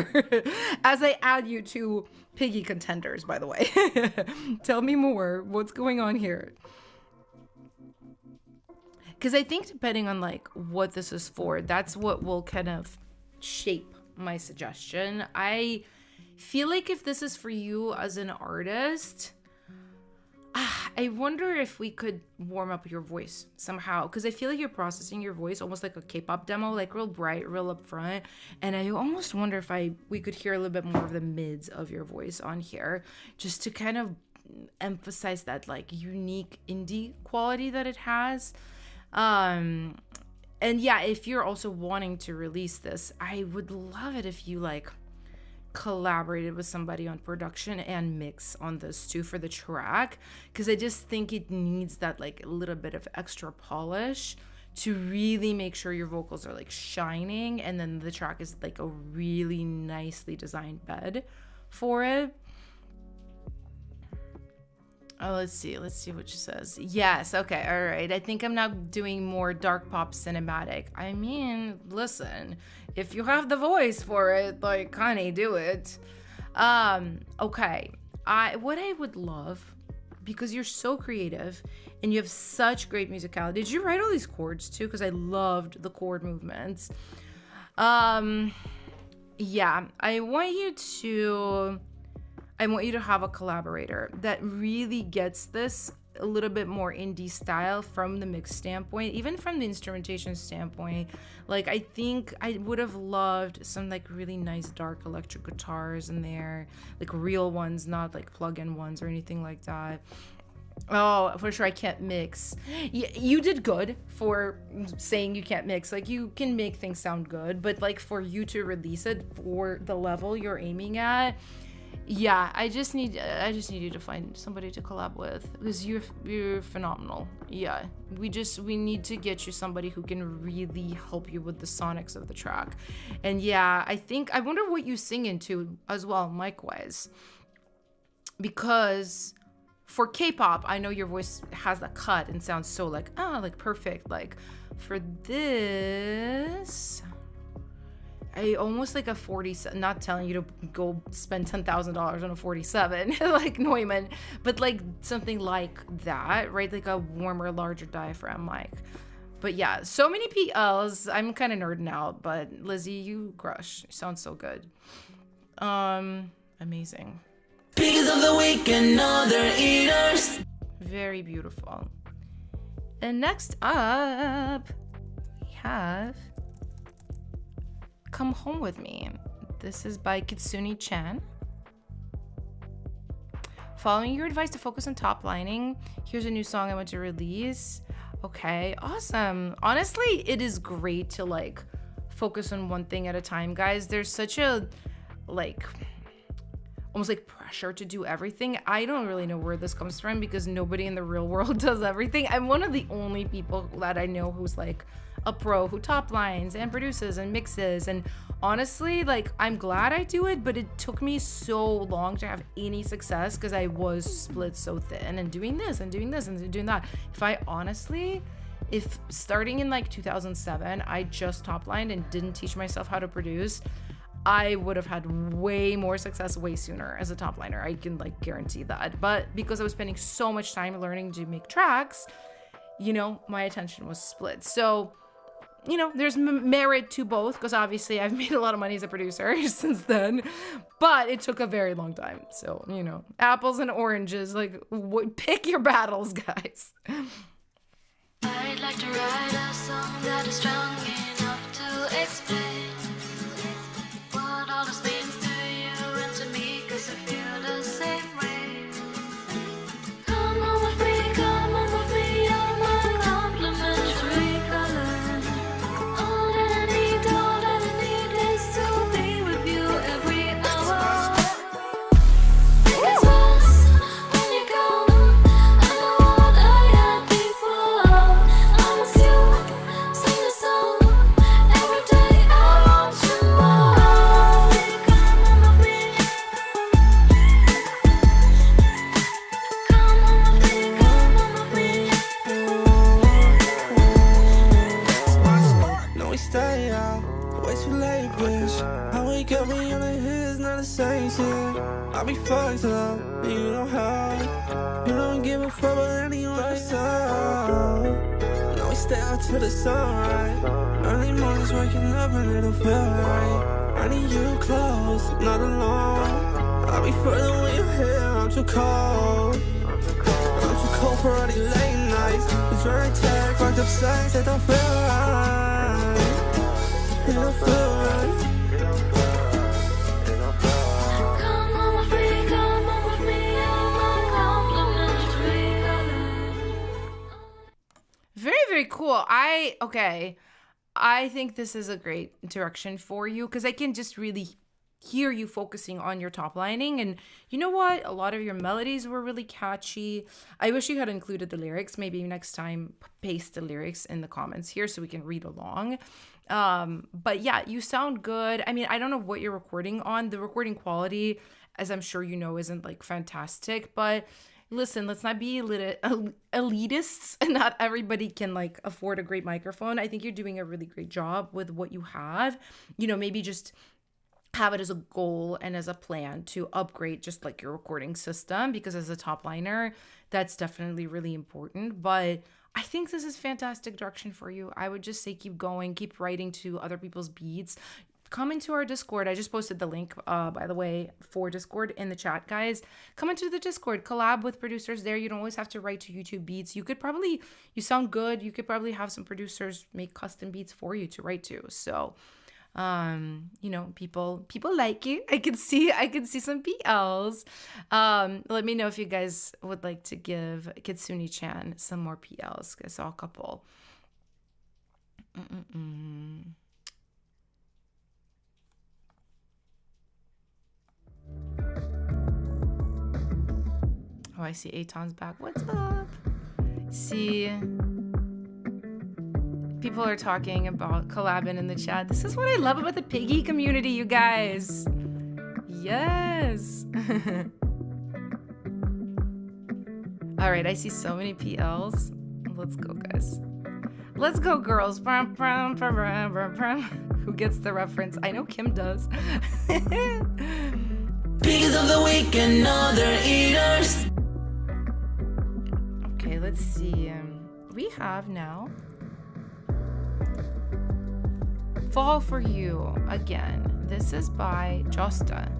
A: As I add you to Piggy contenders, by the way. Tell me more. What's going on here? Because I think depending on like what this is for, that's what will kind of shape my suggestion. I feel like if this is for you as an artist, I wonder if we could warm up your voice somehow, because I feel like you're processing your voice almost like a K-pop demo, like real bright, real upfront, and I almost wonder if we could hear a little bit more of the mids of your voice on here, just to kind of emphasize that like unique indie quality that it has. And yeah, if you're also wanting to release this, I would love it if you like collaborated with somebody on production and mix on this too for the track, because I just think it needs that like a little bit of extra polish to really make sure your vocals are like shining, and then the track is like a really nicely designed bed for it. Oh, let's see what she says. Yes, okay, all right. I think I'm now doing more dark pop cinematic. I mean, listen, if you have the voice for it, like, honey, do it. Okay. What I would love, because you're so creative and you have such great musicality. Did you write all these chords too? Because I loved the chord movements. Yeah, I want you to have a collaborator that really gets this a little bit more indie style from the mix standpoint, even from the instrumentation standpoint. Like, I think I would have loved some like really nice dark electric guitars in there, like real ones, not like plug-in ones or anything like that. Oh, for sure, I can't mix. You did good for saying you can't mix. Like, you can make things sound good, but like for you to release it for the level you're aiming at, yeah, I just need you to find somebody to collab with, because you're phenomenal. Yeah, we need to get you somebody who can really help you with the sonics of the track. And yeah, I wonder what you sing into as well, mic-wise, because for K-pop, I know your voice has a cut and sounds so like perfect. Like for this, I almost like a 47, not telling you to go spend $10,000 on a 47 like Neumann, but like something like that, right? Like a warmer, larger diaphragm mic. But yeah, so many PLs. I'm kind of nerding out, but Lizzy, you crush. You sound so good. Amazing.
C: Piggies of the week and other eaters.
A: Very beautiful. And next up, we have Come Home With Me. This is by Kitsune-chan. Following your advice to focus on top lining, here's a new song I want to release. Okay, awesome. Honestly, it is great to like focus on one thing at a time, guys. There's such a like almost like pressure to do everything. I don't really know where this comes from, because nobody in the real world does everything. I'm one of the only people that I know who's like a pro who top lines and produces and mixes. And honestly, like, I'm glad I do it, but it took me so long to have any success because I was split so thin and doing this and doing this and doing that. If starting in like 2007, I just top lined and didn't teach myself how to produce, I would have had way more success way sooner as a top liner. I can like guarantee that. But because I was spending so much time learning to make tracks, you know, my attention was split. So, you know, there's merit to both because obviously I've made a lot of money as a producer since then, but it took a very long time. So, you know, apples and oranges, like pick your battles, guys.
B: I'd like to write a song that is strong enough to explain what all this means to you and to me, cause I feel the same way. Come on with me, you're my complimentary color. All that I need is to be with you every hour. Because once when you come, I know what I had before. I miss you, sing the song every day. I want you more. Come on with me. Come on with me,
C: No, we stay out, way too late, bitch. I wake up and you're like, it's not the same shit. I be fucked up, and you don't help. You don't give a fuck about anyone else. No, we stay out till the sunrise. Early mornings waking up and it don't feel right. I need you close, not alone. I'll be further when you're here, I'm too cold. I'm too cold for all these late nights. You try to take fucked up sex, it don't feel right. It don't feel right.
B: Come on with me, you're my complimentary color.
A: Very, very cool. I think this is a great direction for you because I can just really hear you focusing on your top lining. And you know what? A lot of your melodies were really catchy. I wish you had included the lyrics. Maybe next time paste the lyrics in the comments here so we can read along. But yeah, you sound good. I mean, I don't know what you're recording on. The recording quality, as I'm sure you know, isn't like fantastic, but listen, let's not be elitists and not everybody can like afford a great microphone. I think you're doing a really great job with what you have. You know, maybe just have it as a goal and as a plan to upgrade just like your recording system, because as a top liner, that's definitely really important. But I think this is fantastic direction for you. I would just say keep going, keep writing to other people's beats. Come into our Discord. I just posted the link, by the way, for Discord in the chat, guys. Come into the Discord, collab with producers there. You don't always have to write to YouTube beats. You sound good. You could probably have some producers make custom beats for you to write to. So, you know, people like you. I can see some PLs. Let me know if you guys would like to give Kitsune-chan some more PLs. I saw a couple. Oh, I see Eytan's back. What's up? See, people are talking about collabing in the chat. This is what I love about the Piggy community, you guys. Yes. All right, I see so many PLs. Let's go, guys. Let's go, girls. Who gets the reference? I know Kim does.
C: Piggies of the week and other eaters.
A: Okay, let's see. We have now Fall for You again. This is by Justa.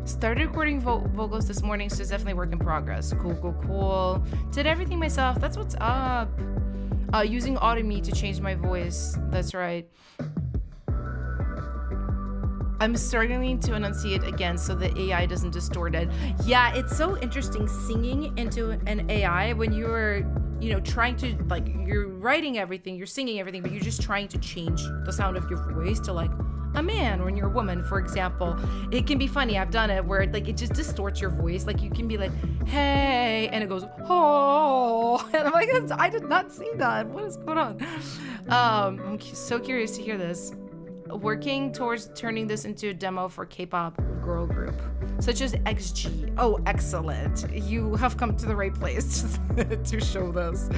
A: Started recording vocals this morning, so it's definitely work in progress. Cool. Did everything myself. That's what's up. Using Auto-Me to change my voice. That's right. I'm struggling to enunciate again so the AI doesn't distort it. Yeah, it's so interesting singing into an AI when you're, you know, trying to, like, you're writing everything, you're singing everything, but you're just trying to change the sound of your voice to, like, a man, when you're a woman, for example. It can be funny. I've done it where like it just distorts your voice. Like you can be like, hey, and it goes, oh, and I'm like, I did not sing that. What is going on? I'm so curious to hear this. Working towards turning this into a demo for K-pop girl group, such as XG. Oh, excellent. You have come to the right place to show this.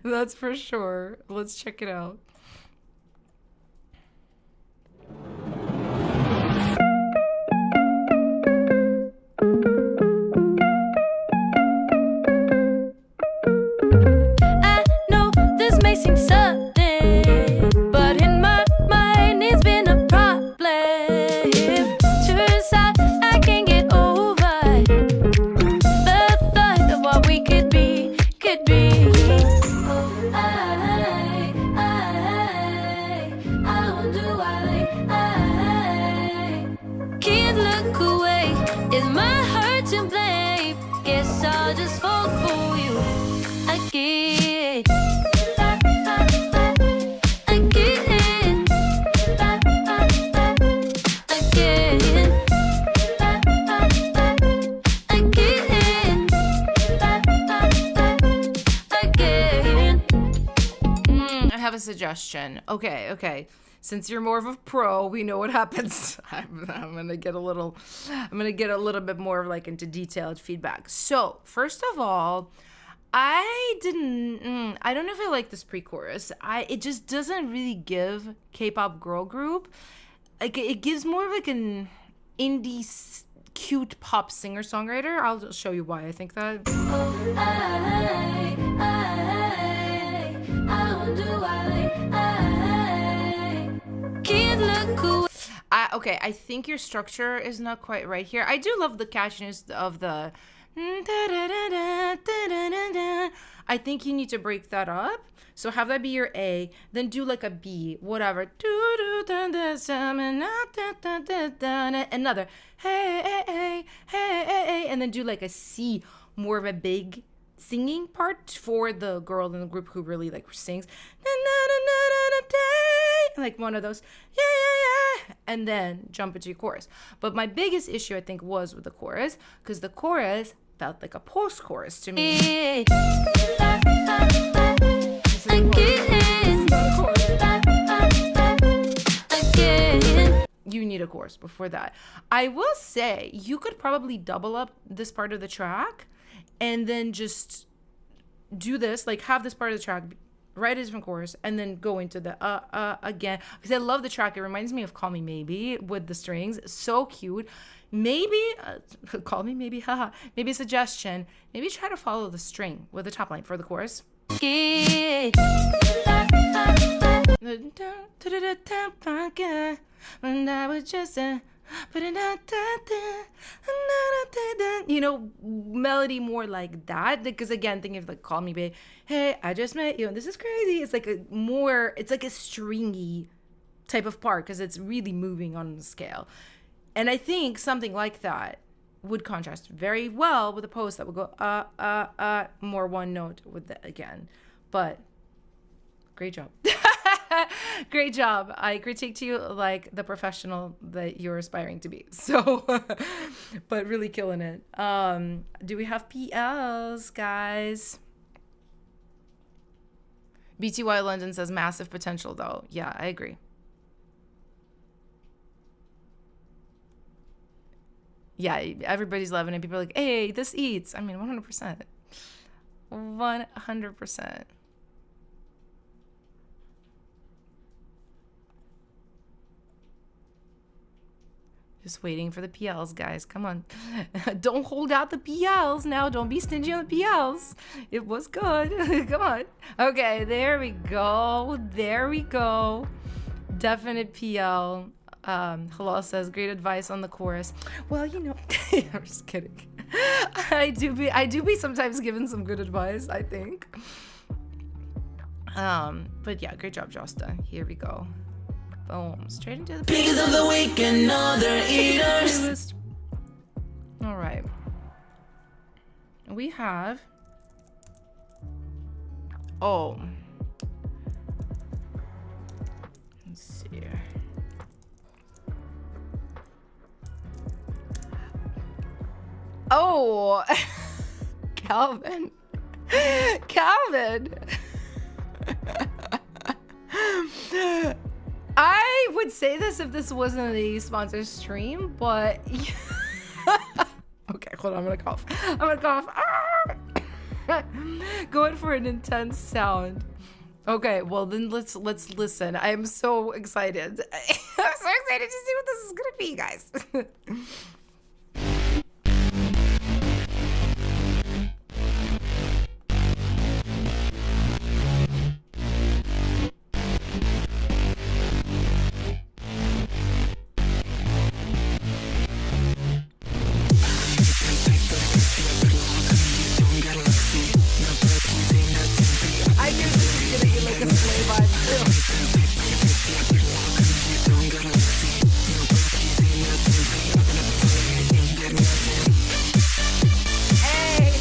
A: That's for sure. Let's check it out.
B: I know this may seem sudden, but in my mind it's been a problem. Turns out I can't get over the thought of what we could be, could be. Oh, I wonder why I can't look away. Is my heart to blame? Guess I'll just fall for you again. Again. Again.
A: I have a suggestion. Okay. Since you're more of a pro, we know what happens. I'm gonna get a little bit more like into detailed feedback. So first of all, I don't know if I like this pre-chorus. It just doesn't really give K-pop girl group. Like it gives more of like an indie cute pop singer-songwriter. I'll just show you why I think that.
B: I wonder why I can't look away.
A: Okay, I think your structure is not quite right here. I do love the catchiness of the. I think you need to break that up. So have that be your A, then do like a B, whatever. Another hey, and then do like a C, more of a big singing part for the girl in the group who really like sings. Like one of those, yeah, and then jump into your chorus. But my biggest issue, I think, was with the chorus, because the chorus felt like a post-chorus to me. You need a chorus before that. I will say you could probably double up this part of the track and then just do this, like have this part of the track, write a different chorus, and then go into the again, because I love the track. It reminds me of Call Me Maybe with the strings. So cute. Maybe Call Me Maybe, haha. Maybe a suggestion, maybe try to follow the string with the top line for the chorus. When I was just you know, melody more like that, because again, think of like Call Me Babe, hey, I just met you and this is crazy. It's like it's like a stringy type of part, because it's really moving on the scale. And I think something like that would contrast very well with a post that would go more one note with that again. But great job. Great job. I critiqued you like the professional that you're aspiring to be. So, but really killing it. Do we have PLs, guys? BTY London says massive potential, though. Yeah, I agree. Yeah, everybody's loving it. People are like, hey, this eats. I mean, 100%. 100%. Just waiting for the PLs, guys. Come on. Don't hold out the PLs now. Don't be stingy on the PLs. It was good. Come on. Okay, there we go. There we go. Definite PL. Halal says, great advice on the chorus. Well, you know, I'm just kidding. I do be sometimes given some good advice, I think. But yeah, great job, Justa. Here we go. Boom. Straight into the
C: Piggies of the week and other eaters.
A: All right. We have. Oh. Let's see. Oh, Calvin. Calvin. I would say this if this wasn't a sponsored stream, but okay, hold on, I'm gonna cough. I'm gonna cough. Ah! Going for an intense sound. Okay, well then let's listen. I am so excited. I'm so excited to see what this is gonna be, guys. I knew this was gonna be like a slay vibe too. Hey.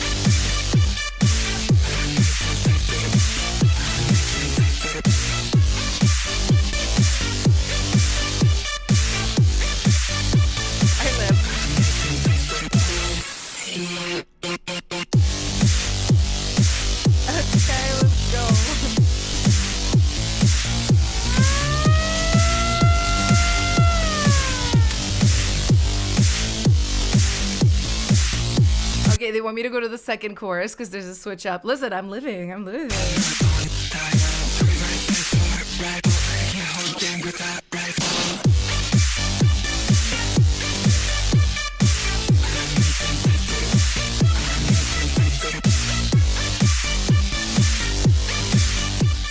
A: I live. Okay, let's go. Okay, they want me to go to the second chorus because there's a switch up. Listen, I'm living. I'm living.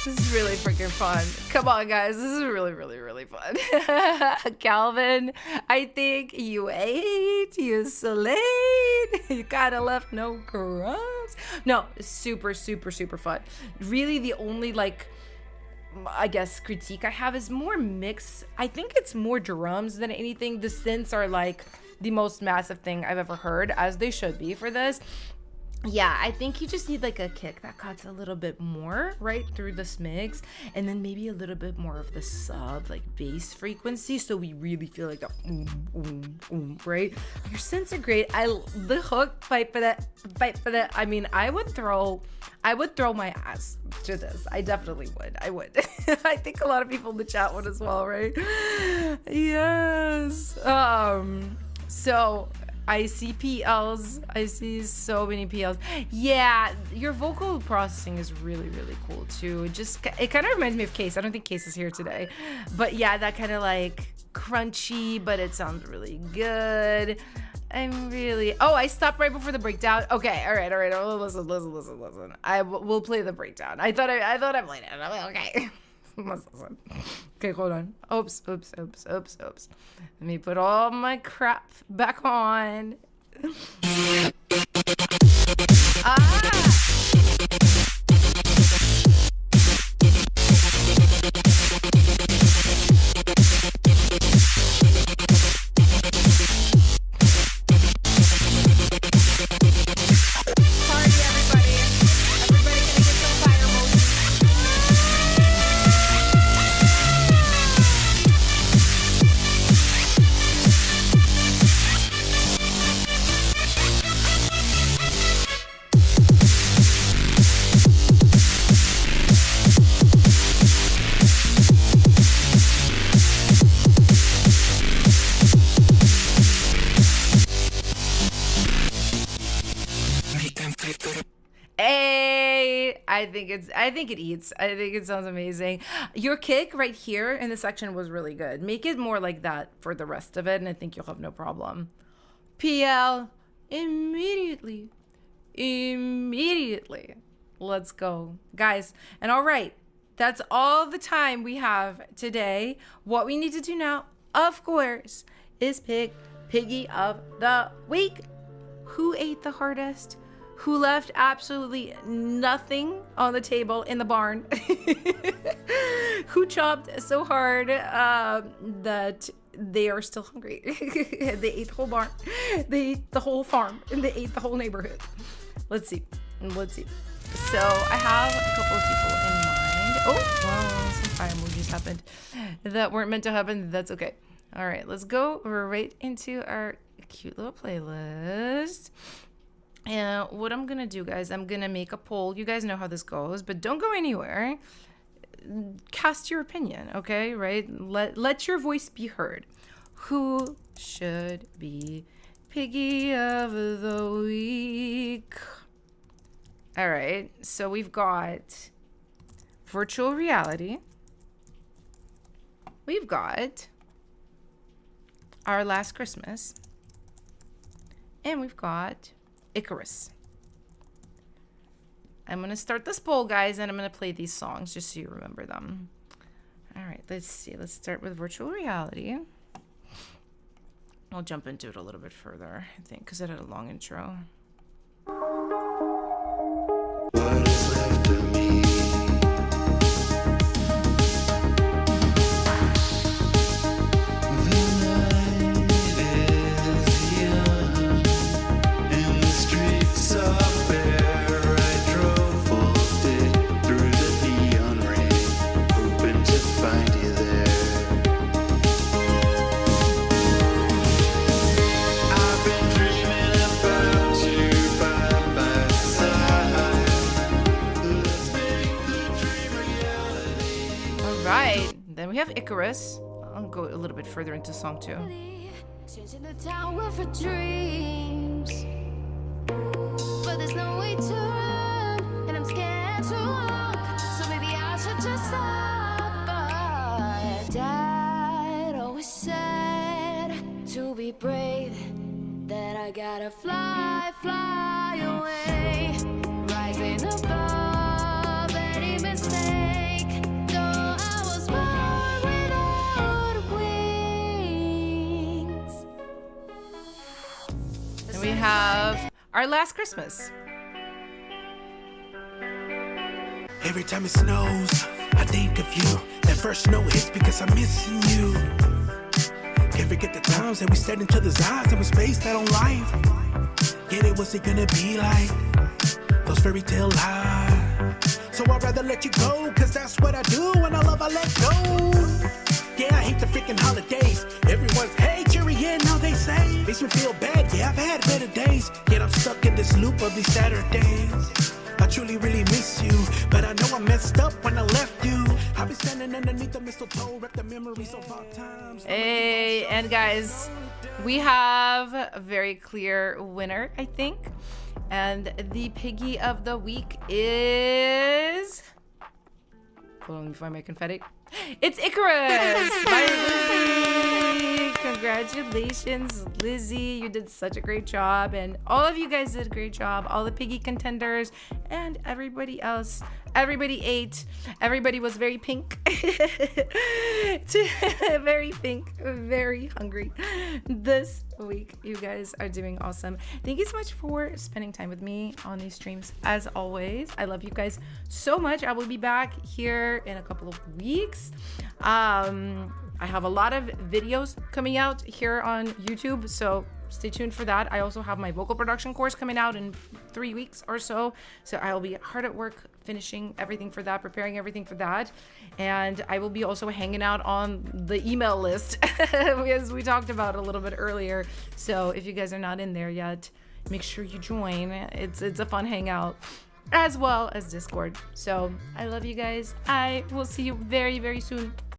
A: This is really freaking fun. Come on, guys. This is really, really, really fun. Calvin, I think you ate, you slayed, you kind of left no crumbs. No, super, super, super fun. Really, the only, like, I guess, critique I have is more mix. I think it's more drums than anything. The synths are, like, the most massive thing I've ever heard, as they should be for this. Yeah, I think you just need like a kick that cuts a little bit more right through this mix, and then maybe a little bit more of the sub like bass frequency, so we really feel like a right. Your synths are great. The hook fight for that. I mean, I would throw my ass to this. I definitely would. I would. I think a lot of people in the chat would as well, right? Yes. So I see PLs. I see so many PLs. Yeah, your vocal processing is really, really cool too. It kind of reminds me of Case. I don't think Case is here today. But yeah, that kind of like crunchy, but it sounds really good. I stopped right before the breakdown. Okay, all right. Oh, listen. We'll play the breakdown. I thought I played it. I'm like, okay. Listen. Okay, hold on. Oops. Let me put all my crap back on. Party, everybody. Everybody gonna get some fire emojis. Hey, I think it eats. I think it sounds amazing. Your kick right here in the section was really good. Make it more like that for the rest of it, and I think you'll have no problem. PL, immediately. Let's go, guys. And all right, that's all the time we have today. What we need to do now, of course, is pick Piggy of the Week. Who ate the hardest? Who left absolutely nothing on the table in the barn? Who chopped so hard that they are still hungry? They ate the whole barn. They ate the whole farm. And they ate the whole neighborhood. Let's see. So I have a couple of people in mind. Oh, well, some fire emojis happened that weren't meant to happen. That's okay. All right, let's go right into our cute little playlist. And what I'm gonna do, guys, I'm gonna make a poll. You guys know how this goes, but don't go anywhere. Cast your opinion, okay? Right? Let your voice be heard. Who should be Piggy of the week? All right, so we've got virtual reality. We've got Our Last Christmas. And we've got Icarus. I'm going to start this poll, guys, and I'm going to play these songs just so you remember them. All right, let's see. Let's start with virtual reality. I'll jump into it a little bit further, I think, because it had a long intro.
H: What is left of me? The night is young, and the streets are bare. I drove all day through the neon rain, hoping to find you there. I've been dreaming about you by my side. Let's make the dream reality.
A: All right, then we have Icarus. I'll go a little bit further into song 2.
B: Changing the tower for dreams, but there's no way to run, and I'm scared to walk. So maybe I should just stop. But Dad always said to be brave, that I gotta fly, fly away, rising above any mistake. Though I was born without wings.
A: And we have Our Last Christmas.
E: Every time it snows, I think of you. That first snow hits because I'm missing you. Can't forget the times that we stared into the eyes and we spaced out on life. Get it, what's it gonna be like? Those fairy tale lies. So I'd rather let you go, cause that's what I do. When I love, I let go. Yeah, I hate the freaking holidays. Everyone's, hey, cheery, yeah, now they say. Makes me feel bad, yeah, I've had better days. Yet I'm stuck in this loop of these Saturdays. I truly, really miss you, but I know I messed up when I left you. I'll be standing underneath the mistletoe, rep the memories of our times.
A: Hey, and guys, we have a very clear winner, I think. And the Piggy of the week is... Hold on, let me find my confetti. It's Icarus by Lizzy. Congratulations, Lizzy. You did such a great job. And all of you guys did a great job. All the Piggy contenders and everybody else. Everybody ate. Everybody was very pink. Very pink. Very hungry. This week, you guys are doing awesome. Thank you so much for spending time with me on these streams. As always, I love you guys so much. I will be back here in a couple of weeks. I have a lot of videos coming out here on YouTube, so stay tuned for that. I also have my vocal production course coming out in 3 weeks or so. So I will be hard at work finishing everything for that, preparing everything for that. And I will be also hanging out on the email list as we talked about a little bit earlier. So if you guys are not in there yet, make sure you join. It's a fun hangout, as well as Discord. So I love you guys. I will see you very, very soon.